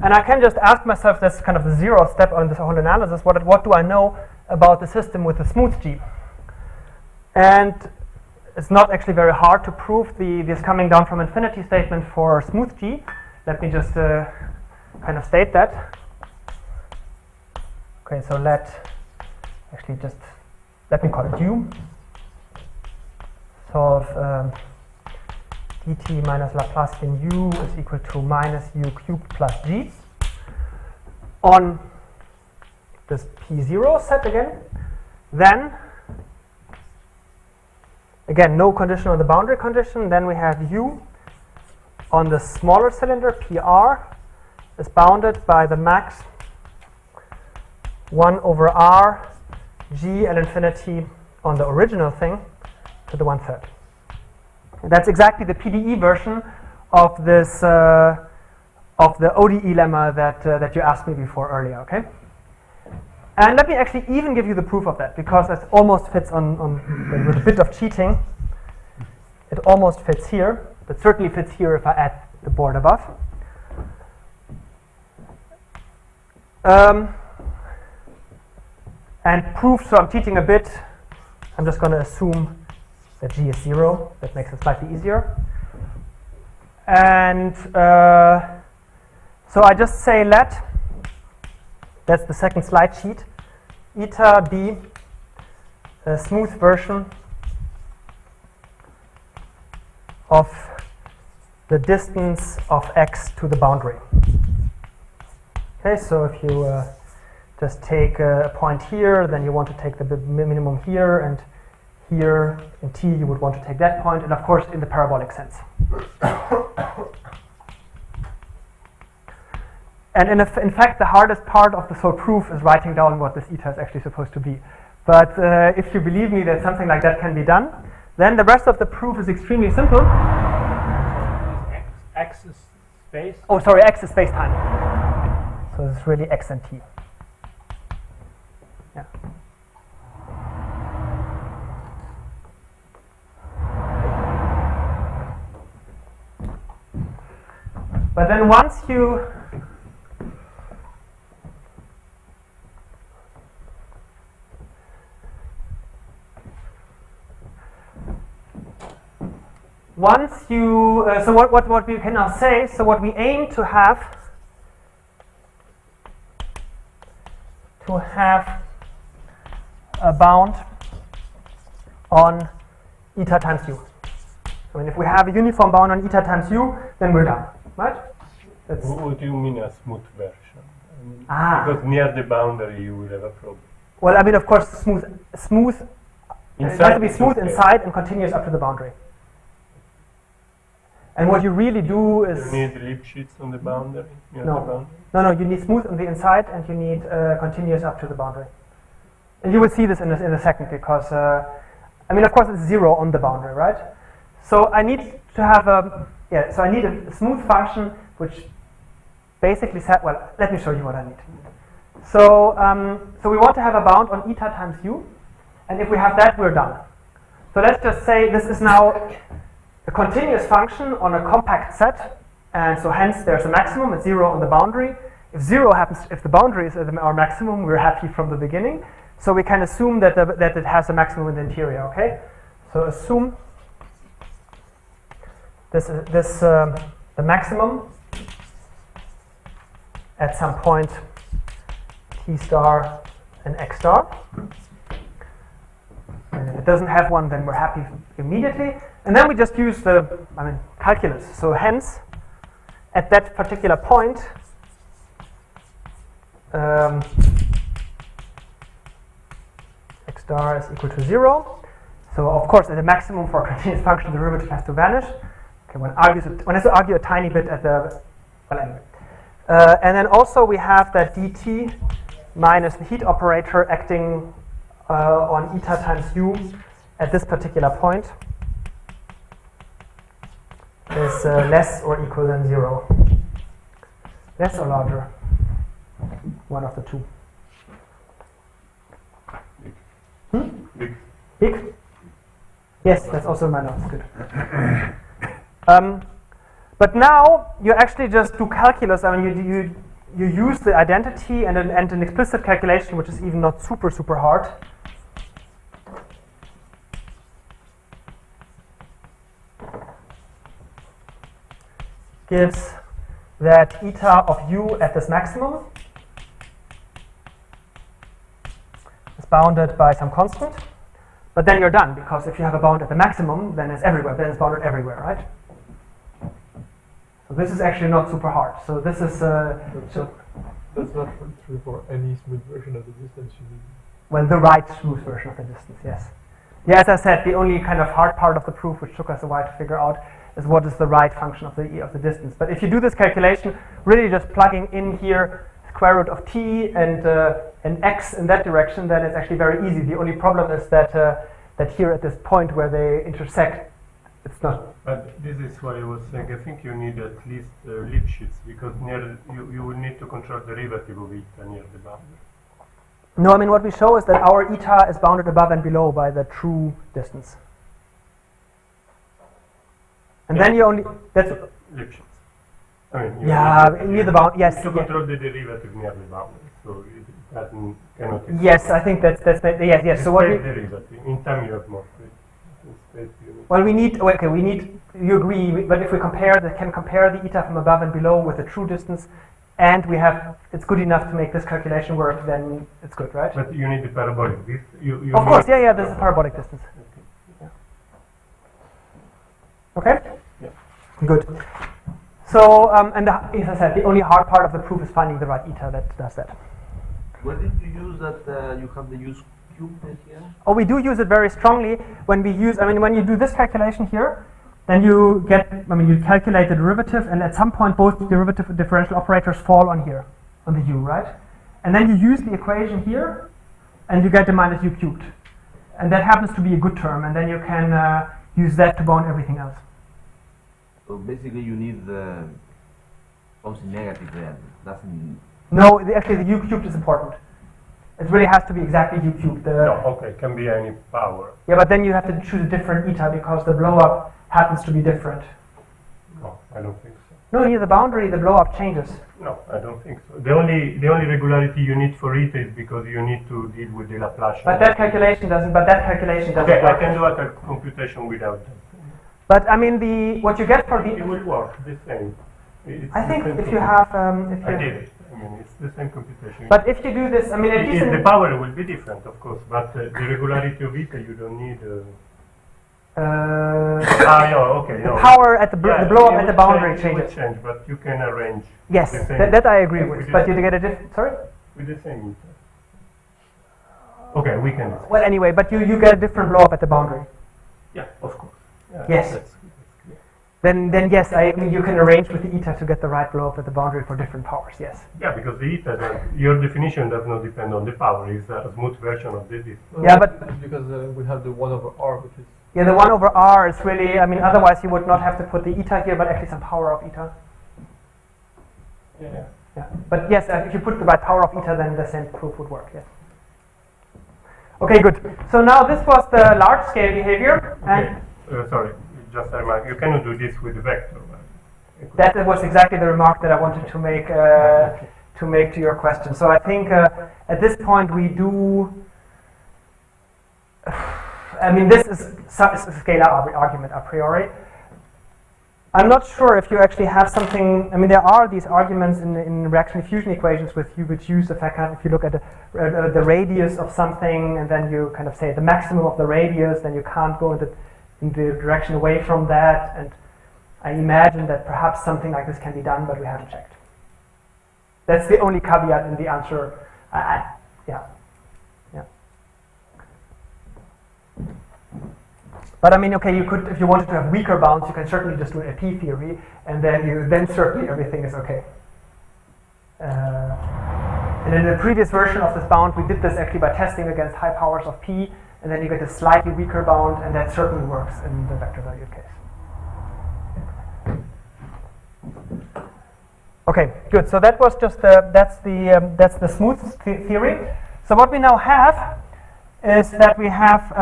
And I can just ask myself, this kind of the zero step on this whole analysis, what do I know about the system with the smooth G? And it's not actually very hard to prove this coming down from infinity statement for smooth G. Let me just kind of state that. Okay, so let me call it U. Solve dt minus Laplacian U is equal to minus U cubed plus G on this P0 set again. Then, again, no condition on the boundary condition. Then we have U on the smaller cylinder, PR, is bounded by the max 1 over R G L infinity on the original thing to the 1/3. That's exactly the PDE version of this of the ODE lemma that you asked me before earlier. Okay, and let me actually even give you the proof of that, because it almost fits on with a bit of cheating. It almost fits here, but certainly fits here if I add the board above. And proof, so I'm cheating a bit. I'm just going to assume that G is 0. That makes it slightly easier. And so I just say that's the second slide sheet, eta be a smooth version of the distance of x to the boundary. Okay, so if you just take a point here, then you want to take the minimum here, and here in T you would want to take that point, and of course in the parabolic sense. And in fact, the hardest part of this whole proof is writing down what this eta is actually supposed to be. But if you believe me that something like that can be done, then the rest of the proof is extremely simple. X is space? Oh, sorry, x is space-time. So it's really x and t. Yeah. But then once you so what we can now say, so what we aim to have a bound on eta times u. I mean, if we have a uniform bound on eta times u, then we're done, right? What do you mean a smooth version? I mean, because near the boundary you will have a problem. Well, I mean, of course, smooth. It has to be smooth inside and continuous up to the boundary. And what you really do is... You need Lipschitz on the boundary? No, you need smooth on the inside and you need continuous up to the boundary. And you will see this in a second, because, I mean, of course, it's 0 on the boundary, right? So I need to have so I need a smooth function which basically well, let me show you what I need. So, so we want to have a bound on eta times u, and if we have that, we're done. So let's just say this is now a continuous function on a compact set, and so hence there's a maximum at 0 on the boundary. If 0 happens, if the boundary is at our maximum, we're happy from the beginning. So we can assume that that it has a maximum in the interior. Okay, so assume the maximum at some point t star and x star. And if it doesn't have one, then we're happy immediately. And then we just use calculus. So hence, at that particular point, x star is equal to 0. So of course, at the maximum for a continuous function, the derivative has to vanish. Okay, one has to argue a tiny bit at the, well, anyway. And then also we have that dt minus the heat operator acting on eta times u at this particular point is less or equal than 0. Less or larger? One of the two. Big. Big? Yes, that's also my notes. Good. But now you actually just do calculus. I mean, you use the identity and an explicit calculation, which is even not super hard. Gives that eta of u at this maximum is bounded by some constant. But then you're done, because if you have a bound at the maximum, then it's everywhere. Then it's bounded everywhere, right? So this is actually not super hard. So this is that's not true for any smooth version of the distance you need. Well, the right smooth version of the distance, yes. Yeah, as I said, the only kind of hard part of the proof, which took us a while to figure out, is what is the right function of the distance. But if you do this calculation, really just plugging in here square root of t and x in that direction, then it's actually very easy. The only problem is that that here at this point where they intersect, it's not. But this is why I was saying, I think you need at least Lipschitz, because you will need to control the derivative of eta near the boundary. No, I mean what we show is that our eta is bounded above and below by the true distance. And then you only, that's Lipschitz. I mean, near the bound, yes. To control the derivative near the boundary, so it cannot exist. Yes, I think that's yes. So what we, derivative. In time you have more space. Well, we need, you agree, but if we can compare the eta from above and below with the true distance, and we have, it's good enough to make this calculation work, then it's good, right? But you need the parabolic. Of course, yeah, this is parabolic distance. Okay? Yeah. Good. So, and as I said, the only hard part of the proof is finding the right eta that does that. Where did you use that? You have the use cube here? Oh, we do use it very strongly when we use, when you do this calculation here, then you get, you calculate the derivative, and at some point both derivative and differential operators fall on here, on the u, right? And then you use the equation here, and you get the minus u cubed. And that happens to be a good term, and then you can use that to bound everything else. So basically you need something negative there. No, actually the u cubed is important. It really has to be exactly u cubed. No, okay, can be any power. Yeah, but then you have to choose a different eta because the blow-up happens to be different. No, I don't think so. No, near the boundary the blow-up changes. No, I don't think so. The only regularity you need for eta is because you need to deal with the Laplacian. But that calculation doesn't. Okay, work. I can do a computation without that. But what you get for It the. will work the same. I think if you have. I did it. It's the same computation. But if you do this, at least the power will be different, of course, but the regularity of eta you don't need. Okay. The power at the blow-up at the boundary It changes. will change, but you can arrange. Yes, the same that I agree with. But you get a different. Sorry. with the same eta. Okay, we can. Well, anyway, but you get a different blow-up at the boundary. Yeah, of course. Yeah, Yes. That's clear. Then yes, you can arrange with the eta to get the right blow-up at the boundary for different powers. Yes. Yeah, because the eta, your definition does not depend on the power. It's a smooth version of this. Yeah, but because we have the 1 over r, which is yeah, the 1 over r is really. Otherwise you would not have to put the eta here, but actually some power of eta. Yeah. Yeah. But yes, if you put the right power of eta, then the same proof would work. Yes. Okay, good. So now this was the large-scale behavior, and Sorry, just a remark. You cannot do this with the vector. that was exactly the remark that I wanted to make to your question. So I think at this point we do. This is a scalar argument a priori. I'm not sure if you actually have something. I mean, there are these arguments in reaction diffusion equations which use the fact that if you look at the radius of something and then you kind of say the maximum of the radius, then you can't go in the direction away from that. And I imagine that perhaps something like this can be done, but we haven't checked. That's the only caveat in the answer. Yeah. But I mean, okay, you could, if you wanted to have weaker bounds, you can certainly just do an AP theory, and then certainly everything is okay. And in the previous version of this bound, we did this actually by testing against high powers of P, and then you get a slightly weaker bound, and that certainly works in the vector valued case. Okay, good. So that was just that's the smooth theory. So what we now have is that we have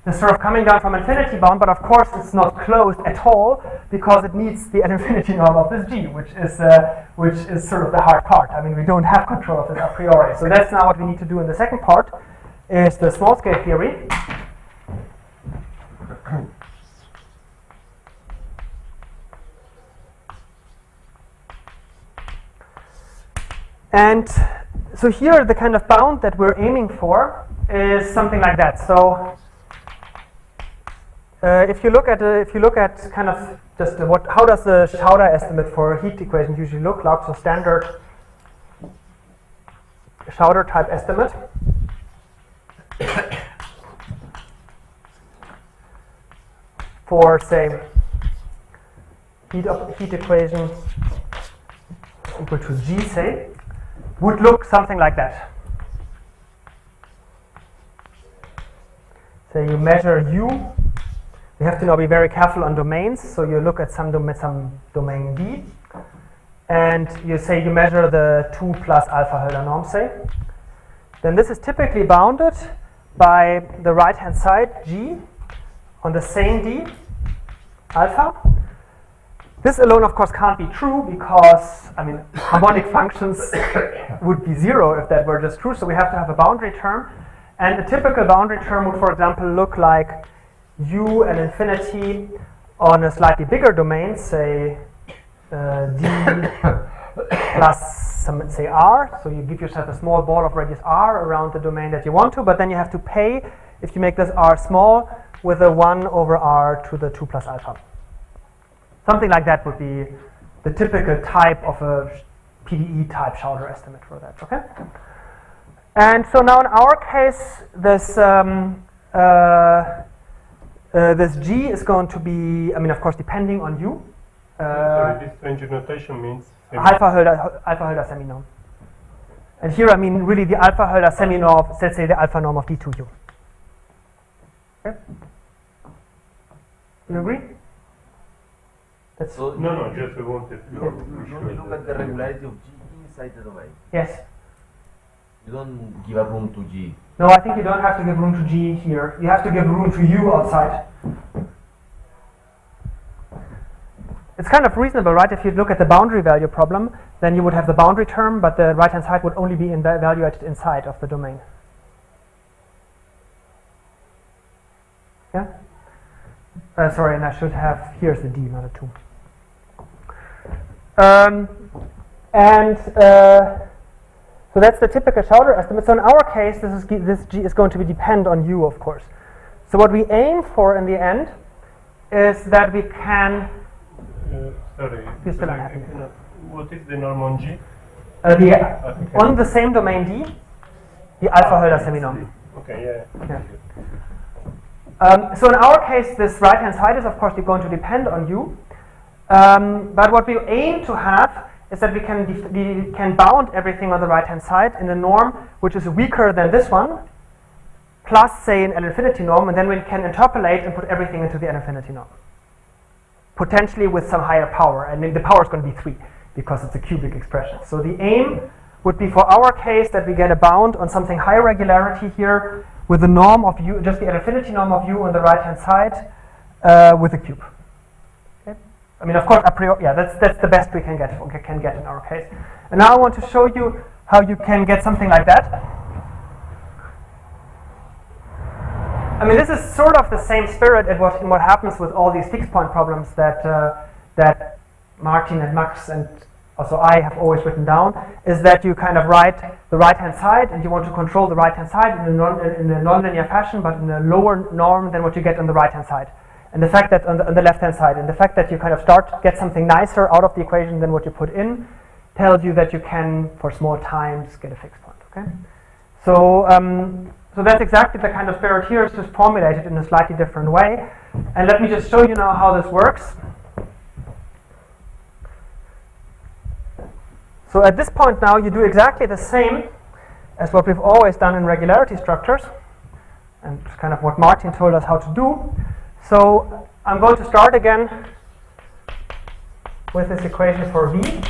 this sort of coming down from infinity bound, but of course it's not closed at all because it needs the infinity norm of this G, which is sort of the hard part. I mean, we don't have control of this a priori. So that's now what we need to do in the second part, is the small scale theory. And so here the kind of bound that we're aiming for is something like that. So if you look at kind of just how does the Schauder estimate for a heat equation usually look like? So standard Schauder type estimate. For say heat equation equal to G, say, would look something like that. So you measure U. You have to now be very careful on domains. So you look at some domain D, and you say you measure the 2 plus alpha Hölder norm, say. Then this is typically bounded by the right-hand side G on the same D, alpha. This alone, of course, can't be true because, I mean, harmonic functions would be 0 if that were just true. So we have to have a boundary term. And a typical boundary term would, for example, look like U and infinity on a slightly bigger domain, say D plus some, say R. So you give yourself a small ball of radius R around the domain that you want to, but then you have to pay, if you make this R small, with a 1 over R to the 2 plus alpha. Something like that would be the typical type of a PDE type Schauder estimate for that, okay? And so now in our case, this this G is going to be, I mean, of course, depending on U. Sorry, this strange notation means Alpha Hölder semi-norm. And here, I mean, really the alpha Hölder semi-norm, let's say the alpha norm of D2U. Okay? You agree? That's So no, just we wanted to you look at the regularity of G inside the domain. yes. You don't give a room to G. No, I think you don't have to give room to G here. You have to give room to U outside. It's kind of reasonable, right? If you look at the boundary value problem, then you would have the boundary term, but the right-hand side would only be evaluated inside of the domain. Yeah? Sorry, and I should have, here's the D, not a 2. So that's the typical Schauder estimate. So in our case, this G is going to depend on U, of course. So what we aim for in the end is that we can. sorry. You're still unhappy. What is the norm on G? On the same domain D, the alpha Hölder semi-norm. Okay, yeah. So in our case, this right-hand side is, of course, going to depend on U. But what we aim to have is that we can bound everything on the right-hand side in a norm which is weaker than this one, plus, say, an L-infinity norm, and then we can interpolate and put everything into the L-infinity norm. Potentially with some higher power, and the power is going to be 3 because it's a cubic expression. So the aim would be for our case that we get a bound on something high regularity here with the norm of U, just the L-infinity norm of U on the right-hand side with a cube. Okay? I mean, of course, a priori, yeah, that's the best we can get in our case. And now I want to show you how you can get something like that. I mean, this is sort of the same spirit in what happens with all these fixed point problems that Martin and Max and also I have always written down, is that you kind of write the right-hand side and you want to control the right-hand side in a non-linear fashion, but in a lower norm than what you get on the right-hand side. And the fact that on the left-hand side, and the fact that you kind of get something nicer out of the equation than what you put in, tells you that you can, for small times, get a fixed point. Okay, so so that's exactly the kind of spirit here. It's just formulated in a slightly different way. And let me just show you now how this works. So at this point now, you do exactly the same as what we've always done in regularity structures, and kind of what Martin told us how to do. So I'm going to start again with this equation for V.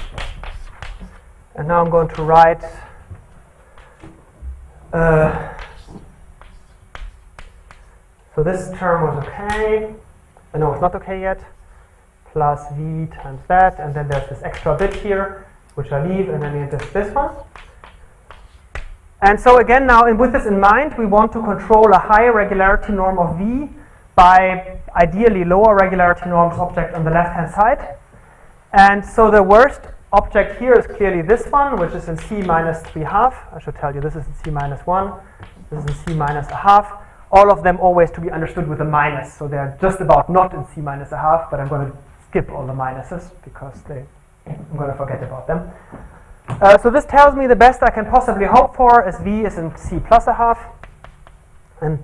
And now I'm going to write so this term was okay. No, it's not okay yet. Plus V times that, and then there's this extra bit here, which I leave, and then this one. And so again, now with this in mind, we want to control a higher regularity norm of V by ideally lower regularity norms object on the left-hand side. And so the worst object here is clearly this one, which is in C minus 3/2. I should tell you this is in C minus 1, this is in C minus 1/2. All of them always to be understood with a minus, so they're just about not in C minus 1/2, but I'm going to skip all the minuses because I'm going to forget about them. So this tells me the best I can possibly hope for is V is in C plus 1/2. And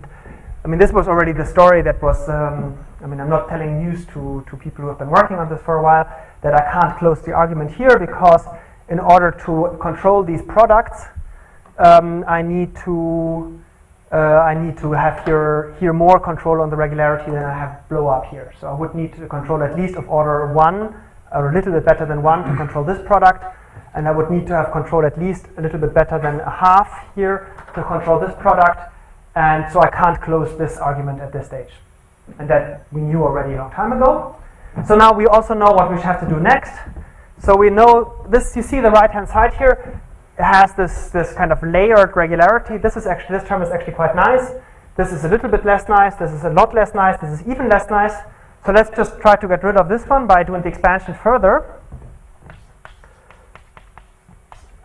I mean, this was already the story that was, I mean, I'm not telling news to people who have been working on this for a while, that I can't close the argument here because in order to control these products, I need to have here more control on the regularity than I have blow up here. So I would need to control at least of order 1, or a little bit better than 1 to control this product, and I would need to have control at least a little bit better than 1/2 here to control this product, and so I can't close this argument at this stage. And that we knew already a long time ago. So now we also know what we have to do next. So we know this, you see the right-hand side here, it has this kind of layered regularity. This term is actually quite nice. This is a little bit less nice, this is a lot less nice, this is even less nice. So let's just try to get rid of this one by doing the expansion further.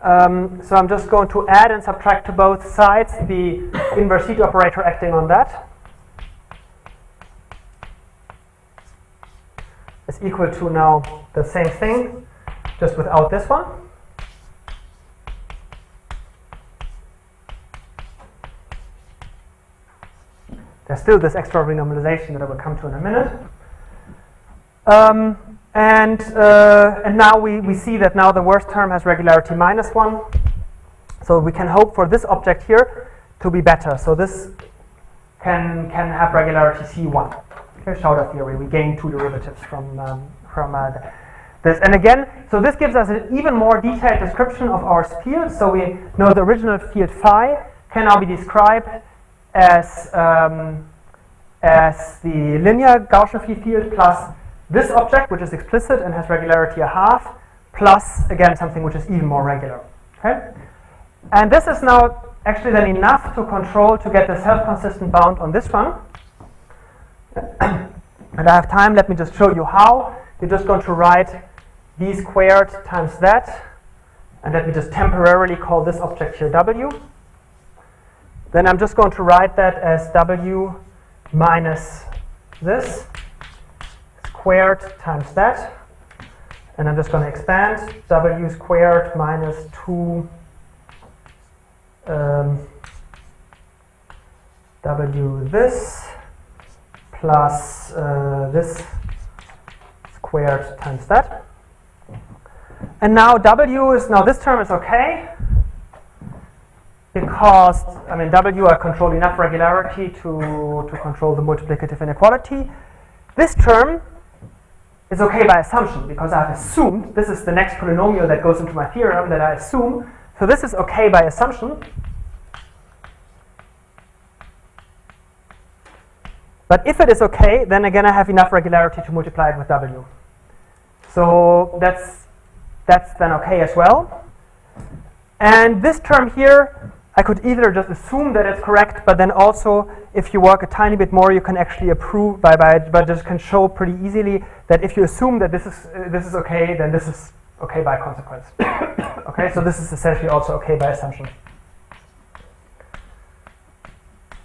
So I'm just going to add and subtract to both sides the inverse heat operator acting on that. Is equal to now the same thing, just without this one. There's still this extra renormalization that I will come to in a minute. And now we see that now the worst term has regularity -1. So we can hope for this object here to be better. So this can have regularity C1. Okay, Schauder theory. We gain 2 derivatives from this. And again, so this gives us an even more detailed description of our field. So we know the original field phi can now be described as the linear Gaussian phi field plus this object, which is explicit and has regularity 1/2, plus again something which is even more regular. Okay, and this is now actually then enough to control to get the self-consistent bound on this one. And I have time. Let me just show you how. You're just going to write v squared times that, and let me just temporarily call this object here w. Then I'm just going to write that as w minus this squared times that, and I'm just going to expand w squared minus 2 w this plus this squared times that. And now w is, now this term is okay, because, I mean, w I control enough regularity to control the multiplicative inequality. This term is okay by assumption, because I've assumed, this is the next polynomial that goes into my theorem that I assume, so this is okay by assumption. But if it is okay, then again I have enough regularity to multiply it with w. So that's then okay as well. And this term here, I could either just assume that it's correct, but then also, if you work a tiny bit more, you can actually prove but just can show pretty easily that if you assume that this is okay, then this is okay by consequence. Okay, so this is essentially also okay by assumption.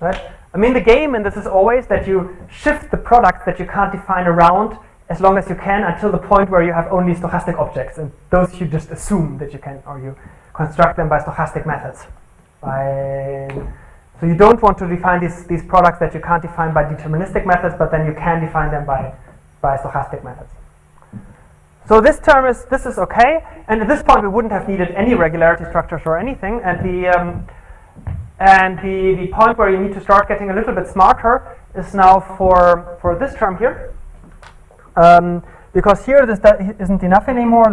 Right? I mean, the game in this is always that you shift the product that you can't define around as long as you can until the point where you have only stochastic objects, and those you just assume that you can, or you construct them by stochastic methods. So you don't want to define these products that you can't define by deterministic methods, but then you can define them by stochastic methods. So this is okay, and at this point we wouldn't have needed any regularity structures or anything, and the point where you need to start getting a little bit smarter is now for this term here, because here this isn't enough anymore.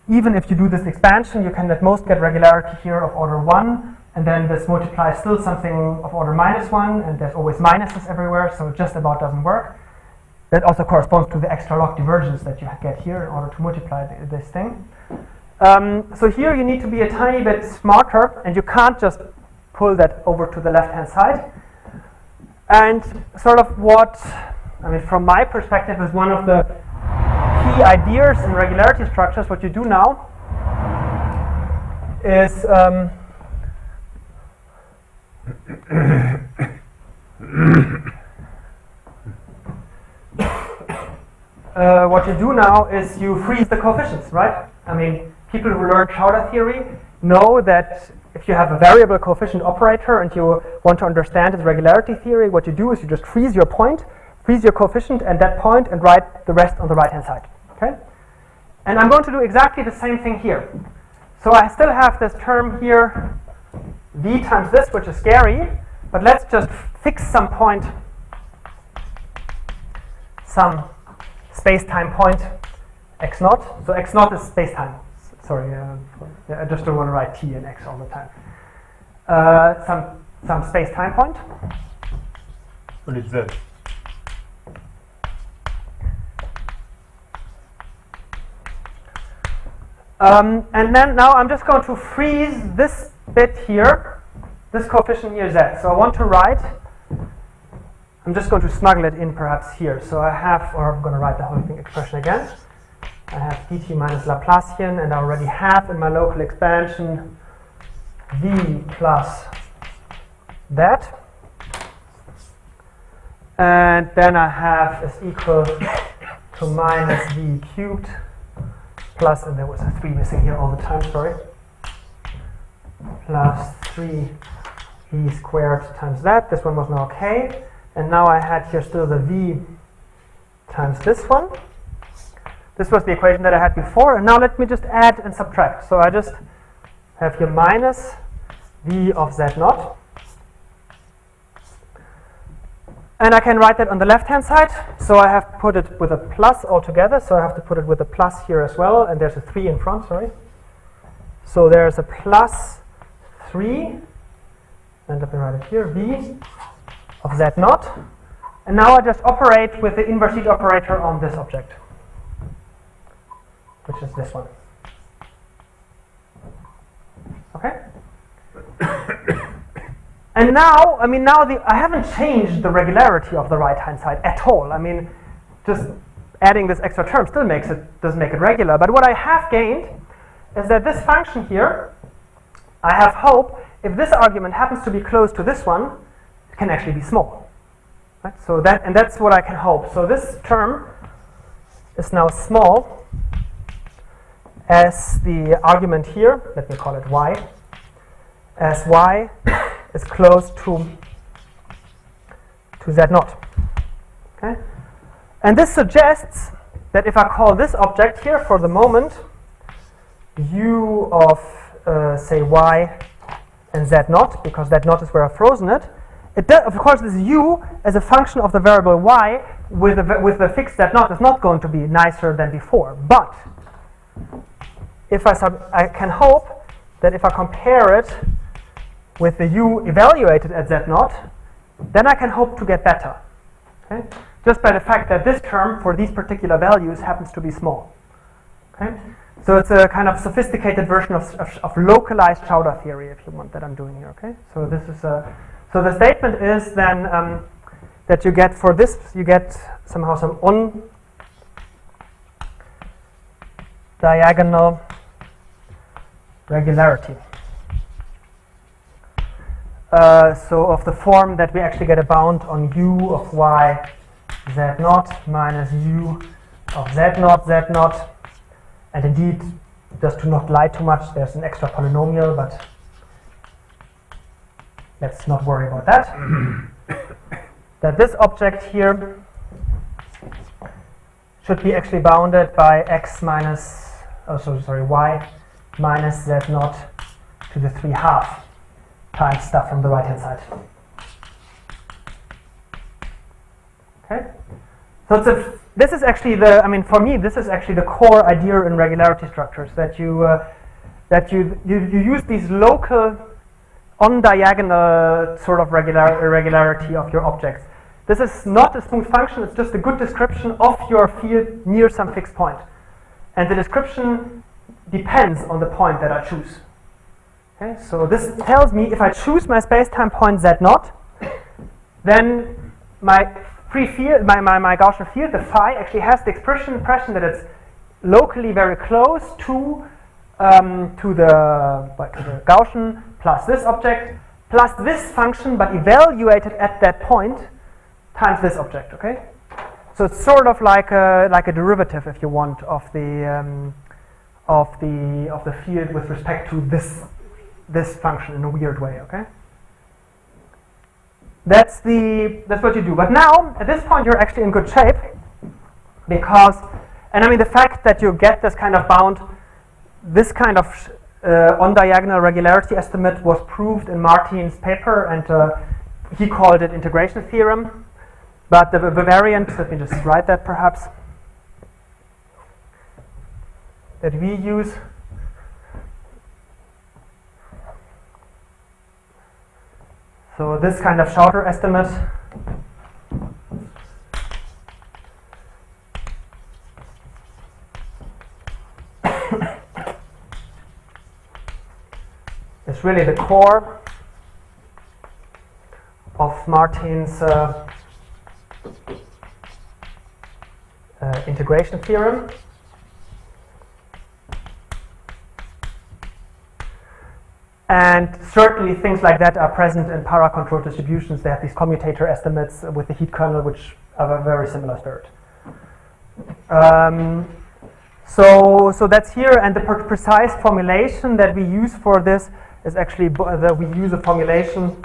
Even if you do this expansion, you can at most get regularity here of order 1, and then this multiplies still something of order -1, and there's always minuses everywhere, so it just about doesn't work. That also corresponds to the extra log divergence that you get here in order to multiply this thing. So here you need to be a tiny bit smarter, and you can't just pull that over to the left-hand side. And sort of from my perspective, is one of the key ideas in regularity structures. What you do now is you freeze the coefficients, right? I mean, people who learn Schauder theory know that if you have a variable coefficient operator and you want to understand its regularity theory, what you do is you just freeze your point, freeze your coefficient and that point, and write the rest on the right-hand side. Okay? And I'm going to do exactly the same thing here. So I still have this term here, v times this, which is scary, but let's just fix some point, some space-time point, x0. So x0 is space-time. Sorry, I just don't want to write t and x all the time. Some space-time point. What is that? And then now I'm just going to freeze this bit here, this coefficient here z. So I want to write, I'm just going to smuggle it in perhaps here. So I have, or I'm going to write the whole thing expression again. I have dt minus Laplacian, and I already have in my local expansion v plus that. And then I have is equal to minus v cubed plus, and there was a 3 missing here all the time, sorry, plus 3v squared times that. This one was now okay. And now I had here still the v times this one. This was the equation that I had before, and now let me just add and subtract. So I just have here minus v of z0. And I can write that on the left-hand side. So I have put it with a plus altogether, so I have to put it with a plus here as well, and there's a 3 in front, sorry. So there's a plus 3, and let me write it here, v of z0. And now I just operate with the inverse heat operator on this object, which is this one. Okay? And now, I mean, I haven't changed the regularity of the right-hand side at all. I mean, just adding this extra term still doesn't make it regular. But what I have gained is that this function here, I have hope, if this argument happens to be close to this one, it can actually be small. Right? So that's what I can hope. So this term is now small as the argument here, let me call it y, as y is close to z0. Okay? And this suggests that if I call this object here for the moment u of say y and z0, because z0 is where I've frozen it, of course this u as a function of the variable y with the fixed z0 is not going to be nicer than before. But if I can hope that if I compare it with the u evaluated at z0, then I can hope to get better. Okay? Just by the fact that this term for these particular values happens to be small. Okay? So it's a kind of sophisticated version of localized Chowder theory, if you want, that I'm doing here. Okay. So this is so the statement is then that you get for this you get somehow some on diagonal regularity. So of the form that we actually get a bound on u of y z naught minus u of z naught z naught. And indeed, just to not lie too much, there's an extra polynomial, but let's not worry about that. That this object here should be actually bounded by x minus, y minus z naught to the 3/2 times stuff from the right hand side. Okay? So this is actually for me, this is actually the core idea in regularity structures, that you use these local on diagonal sort of regularity of your objects. This is not a smooth function, it's just a good description of your field near some fixed point. And the description depends on the point that I choose. Okay, so this tells me if I choose my space-time point z0, then my free field, my Gaussian field, the phi, actually has the impression that it's locally very close to the Gaussian plus this object plus this function, but evaluated at that point times this object. Okay, so it's sort of like a derivative, if you want, of the field with respect to this function in a weird way. Okay. That's what you do. But now, at this point, you're actually in good shape, because, the fact that you get this kind of bound, this kind of on-diagonal regularity estimate was proved in Martin's paper, and he called it integration theorem. But the variant, let me just write that perhaps, that we use so this kind of Chowder estimate is really the core of Martin's integration theorem. And certainly things like that are present in para-controlled distributions. They have these commutator estimates with the heat kernel, which have a very similar spirit. So that's here, and the precise formulation that we use for this is actually that we use a formulation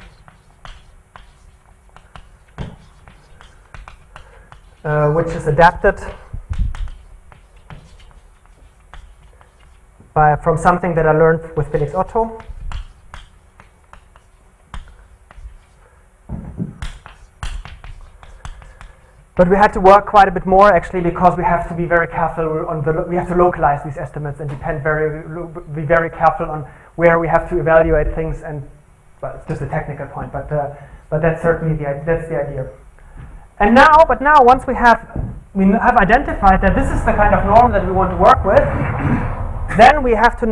which is adapted from something that I learned with Felix Otto. But we had to work quite a bit more, actually, because we have to be very careful on we have to localize these estimates and be very careful on where we have to evaluate things. And well, it's just a technical point, but that's certainly that's the idea. And now, once we have identified that this is the kind of norm that we want to work with, then we have to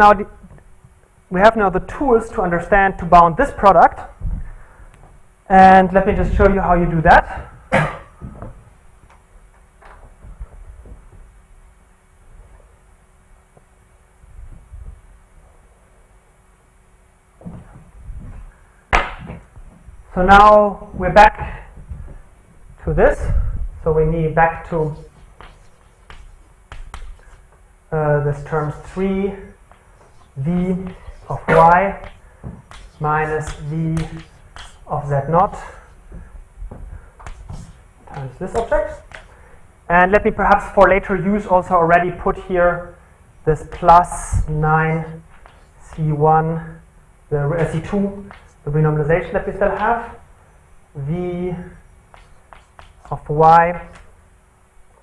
we have now the tools to understand to bound this product. And let me just show you how you do that. So now we're back to this. So we need back to this term 3 v of y minus v of z0 times this object. And let me perhaps for later use also already put here this plus 9 c1, the c2, the renormalization that we still have, v of y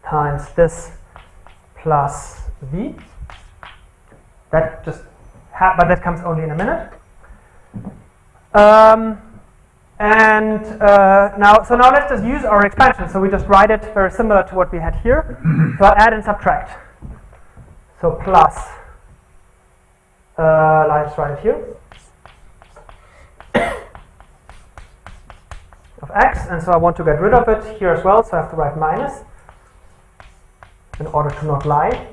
times this plus v. That just but that comes only in a minute. Now let's just use our expansion. So we just write it very similar to what we had here. So I'll add and subtract. So plus let's write it here, of x, and so I want to get rid of it here as well, so I have to write minus in order to not lie.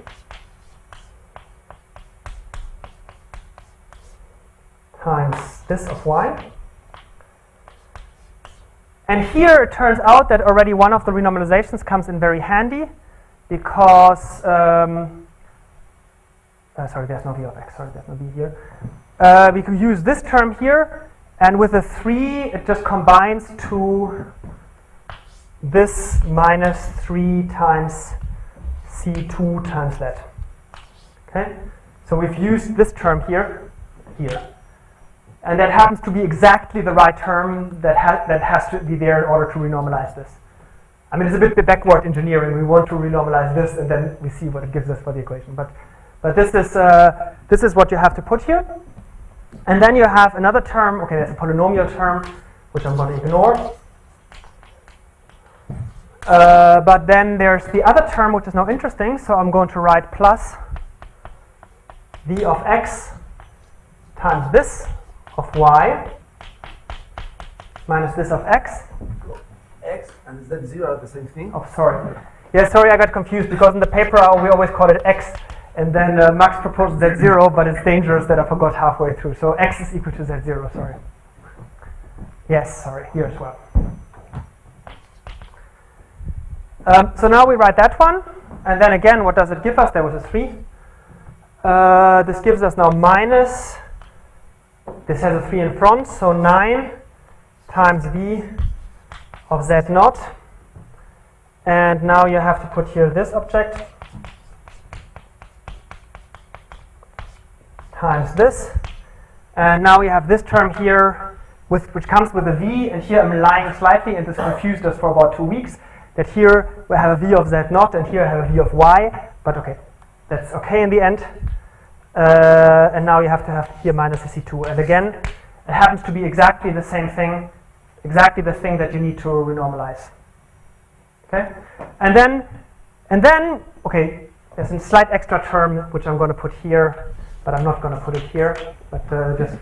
Times this of y. And here it turns out that already one of the renormalizations comes in very handy, because, sorry, there's no v of x, sorry, there's no v here. We can use this term here, and with the 3, it just combines to this minus 3 times c2 times that. Okay? So we've used this term here. And that happens to be exactly the right term that has to be there in order to renormalize this. I mean, it's a bit backward engineering. We want to renormalize this, and then we see what it gives us for the equation. But this is what you have to put here. And then you have another term. Okay, there's a polynomial term, which I'm going to ignore. But then there's the other term, which is now interesting. So I'm going to write plus v of x times this of y minus this of x. X and z 0 are the same thing? Oh, sorry. Yeah, sorry, I got confused, because in the paper we always call it x, and then Max proposed z0, but it's dangerous that I forgot halfway through. So x is equal to z0, sorry. Yes, sorry, here as well. So now we write that one, and then again, what does it give us? There was a 3. This gives us now minus, this has a 3 in front, so 9 times v of z naught. And now you have to put here this object times this. And now we have this term here, which comes with a v, and here I'm lying slightly, and this confused us for about 2 weeks, that here we have a v of z naught, and here I have a v of y, but okay, that's okay in the end. And now you have to have here minus a c2. And again, it happens to be exactly the same thing, exactly the thing that you need to renormalize. Okay? And then, okay, there's a slight extra term which I'm going to put here, but I'm not going to put it here, but just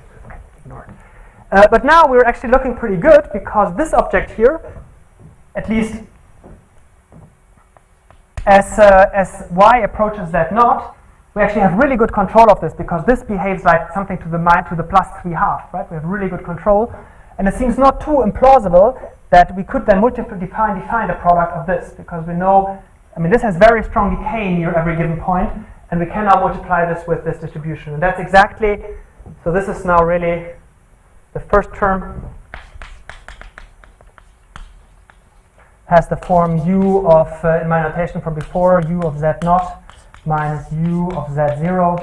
ignore it. But now we're actually looking pretty good, because this object here, at least as y approaches z naught, we actually have really good control of this, because this behaves like something to the plus 3/2, right? We have really good control, and it seems not too implausible that we could then define the product of this, because we know, I mean, this has very strong decay near every given point, and we can now multiply this with this distribution. And that's exactly, so this is now really the first term has the form u of, in my notation from before, u of z naught minus u of z0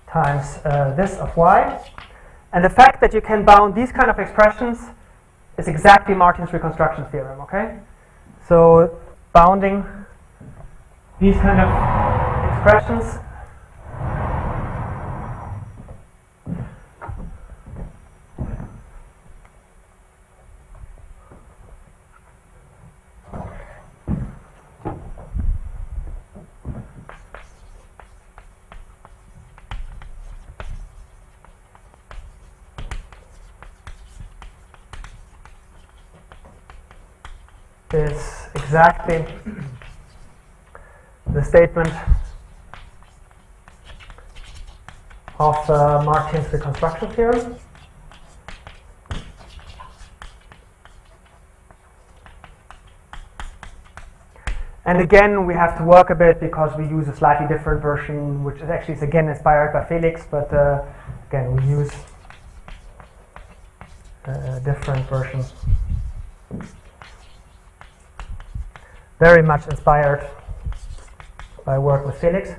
times this of y. And the fact that you can bound these kind of expressions is exactly Martin's reconstruction theorem, okay? So bounding these kind of expressions is exactly the statement of Martin's reconstruction theorem. And again, we have to work a bit, because we use a slightly different version, which is actually again inspired by Felix, but again, we use a different version. Very much inspired by work with Felix.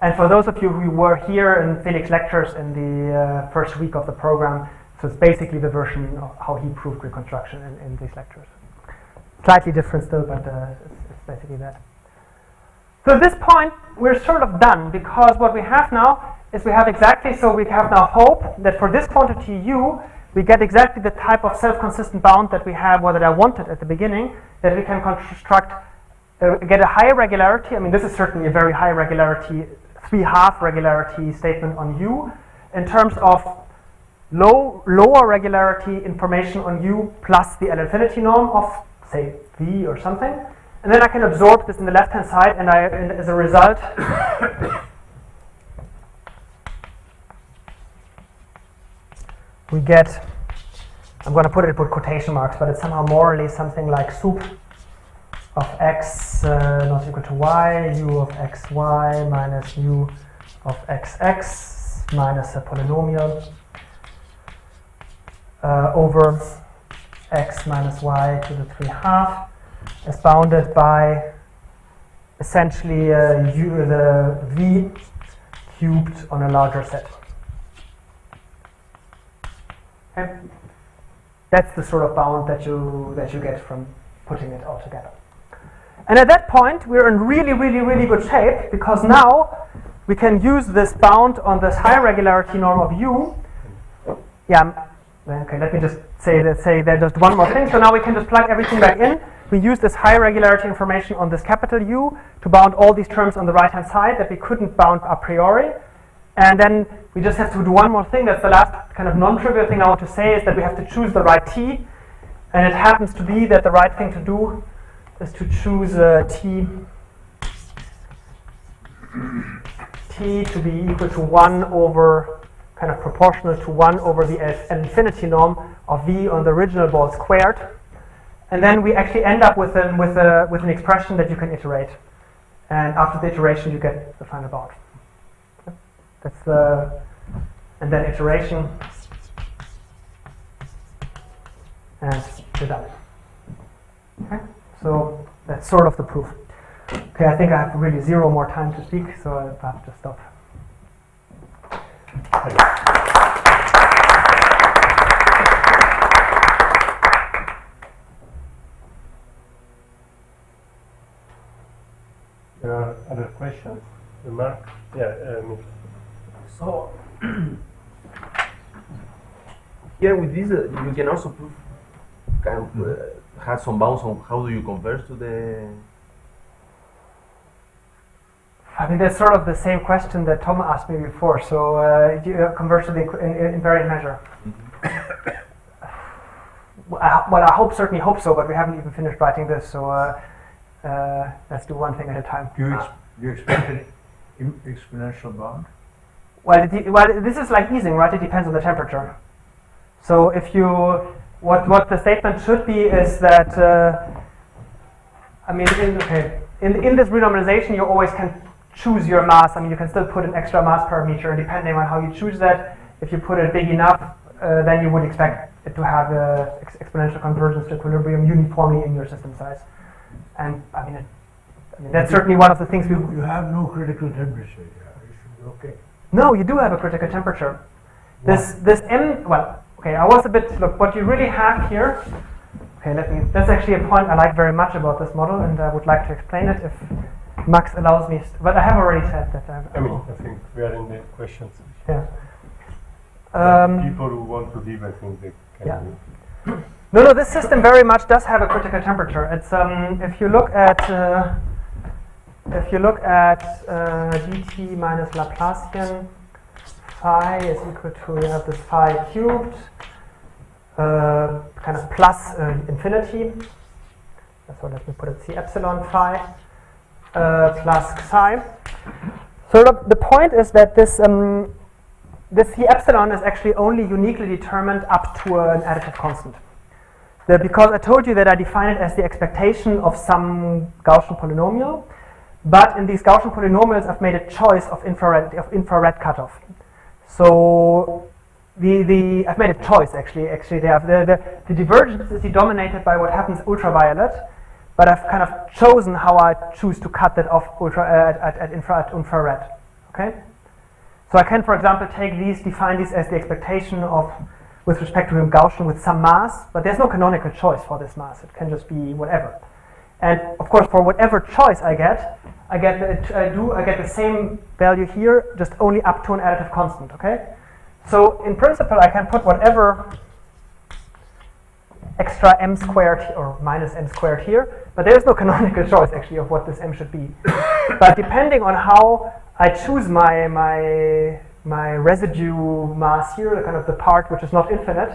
And for those of you who were here in Felix lectures in the first week of the program, so it's basically the version of how he proved reconstruction in these lectures. Slightly different still, but it's basically that. So at this point, we're sort of done, because what we have now is we have exactly, so we have now hope that for this quantity u, we get exactly the type of self-consistent bound that we have, or that I wanted at the beginning, that we can construct, get a high regularity. I mean, this is certainly a very high regularity, 3/2 regularity statement on U, in terms of lower regularity information on U plus the L-infinity norm of, say, V or something. And then I can absorb this in the left-hand side, and as a result, we get, I'm going to put it with quotation marks, but it's somehow morally something like sup of x not equal to y, u of xy minus u of xx minus a polynomial over x minus y to the 3/2 is bounded by essentially the v cubed on a larger set. Okay. That's the sort of bound that you get from putting it all together. And at that point, we're in really, really, really good shape, because now we can use this bound on this high regularity norm of U. Yeah. Okay. Let me just say there's just one more thing. So now we can just plug everything back in. We use this high regularity information on this capital U to bound all these terms on the right-hand side that we couldn't bound a priori. And then we just have to do one more thing. That's the last kind of non-trivial thing I want to say, is that we have to choose the right t. And it happens to be that the right thing to do is to choose t to be equal to 1 over, kind of proportional to 1 over the L-infinity norm of v on the original ball squared. And then we actually end up with an expression that you can iterate. And after the iteration, you get the final bound. Okay. That's the, and then iteration, and you're done. Okay. So that's sort of the proof. Okay, I think I have really 0 more time to speak, so I'll have to stop. There are other questions? Remark? Yeah, So, here with this, you can also prove, kind of, have some bounds on how do you converge to the... I mean, that's sort of the same question that Tom asked me before. So, you converge to the invariant measure. Well, I certainly hope so, but we haven't even finished writing this, so let's do one thing at a time. Do you expect an exponential bound? Well, this is like easing, right? It depends on the temperature. So if you, what the statement should be is that, I mean, in this renormalization, you always can choose your mass. I mean, you can still put an extra mass parameter, and depending on how you choose that, if you put it big enough, then you would expect it to have exponential convergence to equilibrium uniformly in your system size. And I mean, that's certainly one of the things You have no critical temperature. Yeah, you should be okay. No, you do have a critical temperature. This M, well, okay, I was a bit, look, what you really have here, okay, that's actually a point I like very much about this model, and I would like to explain it if Max allows me, but I have already said that. I think we are in the questions. Yeah. People who want to leave, I think they can Yeah. leave. No, this system very much does have a critical temperature. It's if you look at dt minus Laplacian, phi is equal to, you have this phi cubed, kind of plus infinity. So let me put it C epsilon phi plus psi. So the point is that this C epsilon is actually only uniquely determined up to an additive constant. Because I told you that I define it as the expectation of some Gaussian polynomial, but in these Gaussian polynomials I've made a choice of infrared cutoff. So I've made a choice actually they have the divergence is dominated by what happens ultraviolet, but I've kind of chosen how I choose to cut that off at infrared. Okay? So I can, for example, define these as the expectation of, with respect to a Gaussian with some mass, but there's no canonical choice for this mass. It can just be whatever. And of course, for whatever choice I get the same value here, just only up to an additive constant. Okay. So in principle, I can put whatever extra m squared or minus m squared here, but there is no canonical choice actually of what this m should be. But depending on how I choose my residue mass here, the kind of the part which is not infinite,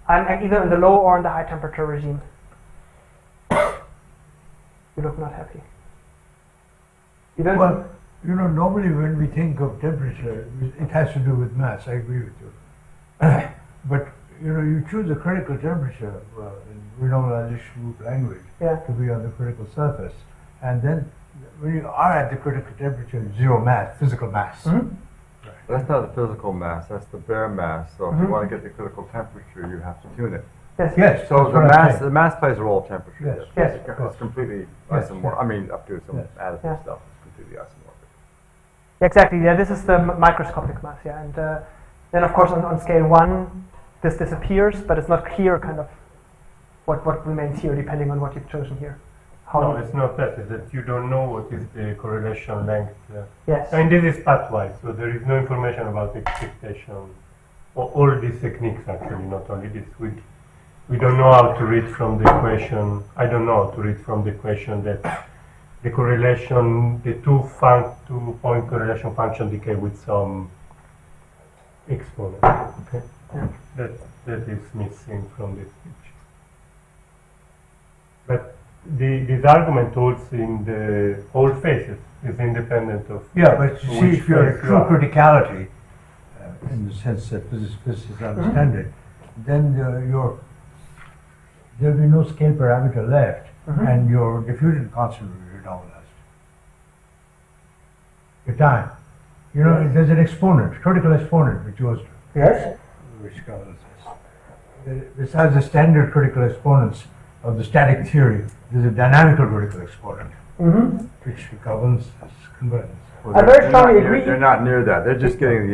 I'm either in the low or in the high temperature regime. You look not happy. You don't. Well, you know, normally when we think of temperature, it has to do with mass. I agree with you. But you know, you choose a critical temperature in renormalization group language to be on the critical surface, and then when you are at the critical temperature, zero mass, physical mass. Mm-hmm. That's not the physical mass, that's the bare mass. So if you want to get the critical temperature, you have to tune it. Yes. Yes. So that's the what I'm mass, saying. the mass plays a role of temperature. Yes. Yes. It's completely Yes, isomorphic. I mean, up to some Yes. additive Yeah. stuff. It's completely isomorphic. Yeah, exactly. Yeah, this is the microscopic mass. Yeah, and then of course on scale 1, this disappears, but it's not clear kind of what remains here depending on what you've chosen here. No, it's not that. It's that you don't know what is the correlation length. Yes. And this is pathwise, so there is no information about expectation. All these techniques actually, not only this. We don't know how to read from the equation. I don't know how to read from the equation that the correlation, the two-point correlation function decay with some exponent. Okay, that is missing from this picture. But this argument holds in the whole phases. Is independent of. Yeah, but you see, which if you're phase at you true are. criticality, in the sense that physicists understand it, then there'll be no scale parameter left, and your diffusion constant will be renormalized. Your time. You know, there's an exponent, critical exponent, which goes to. Yes. Which governs this. Besides the standard critical exponents of the static theory, there's a dynamical critical exponent, which governs this convergence. Well, I very strongly not near- agree. They're not near that. They're just getting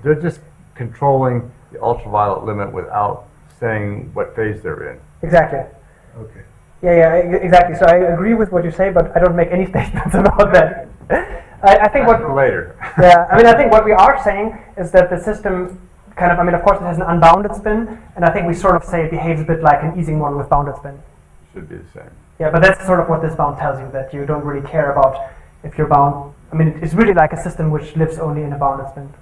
they're just controlling the ultraviolet limit without saying what phase they're in. Exactly. Okay. Yeah, exactly. So I agree with what you say, but I don't make any statements about that. I think what. Later. Yeah, I mean, I think what we are saying is that the system kind of, I mean, of course it has an unbounded spin, and I think we sort of say it behaves a bit like an Ising model with bounded spin. Should be the same. Yeah, but that's sort of what this bound tells you, that you don't really care about if you're bound. I mean, it's really like a system which lives only in a bounded spin.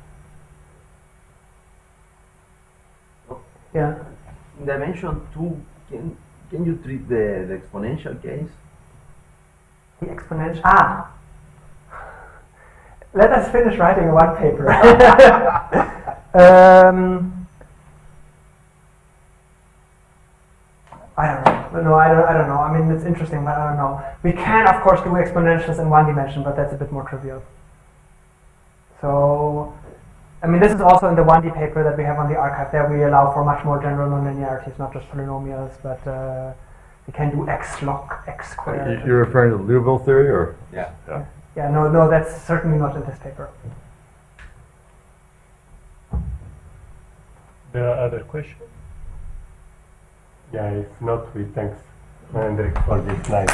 Yeah. In dimension 2, can you treat the exponential case? The exponential. Let us finish writing one paper. I don't know. No, I don't know. I mean, it's interesting, but I don't know. We can, of course, do exponentials in one dimension, but that's a bit more trivial. So, I mean, this is also in the 1D paper that we have on the archive. There we allow for much more general nonlinearities, not just polynomials, but we can do x log x squared. You're referring to Liouville theory, or? Yeah. Yeah, no, that's certainly not in this paper. There are other questions? Yeah, if not, we thanks Hendrik for this night.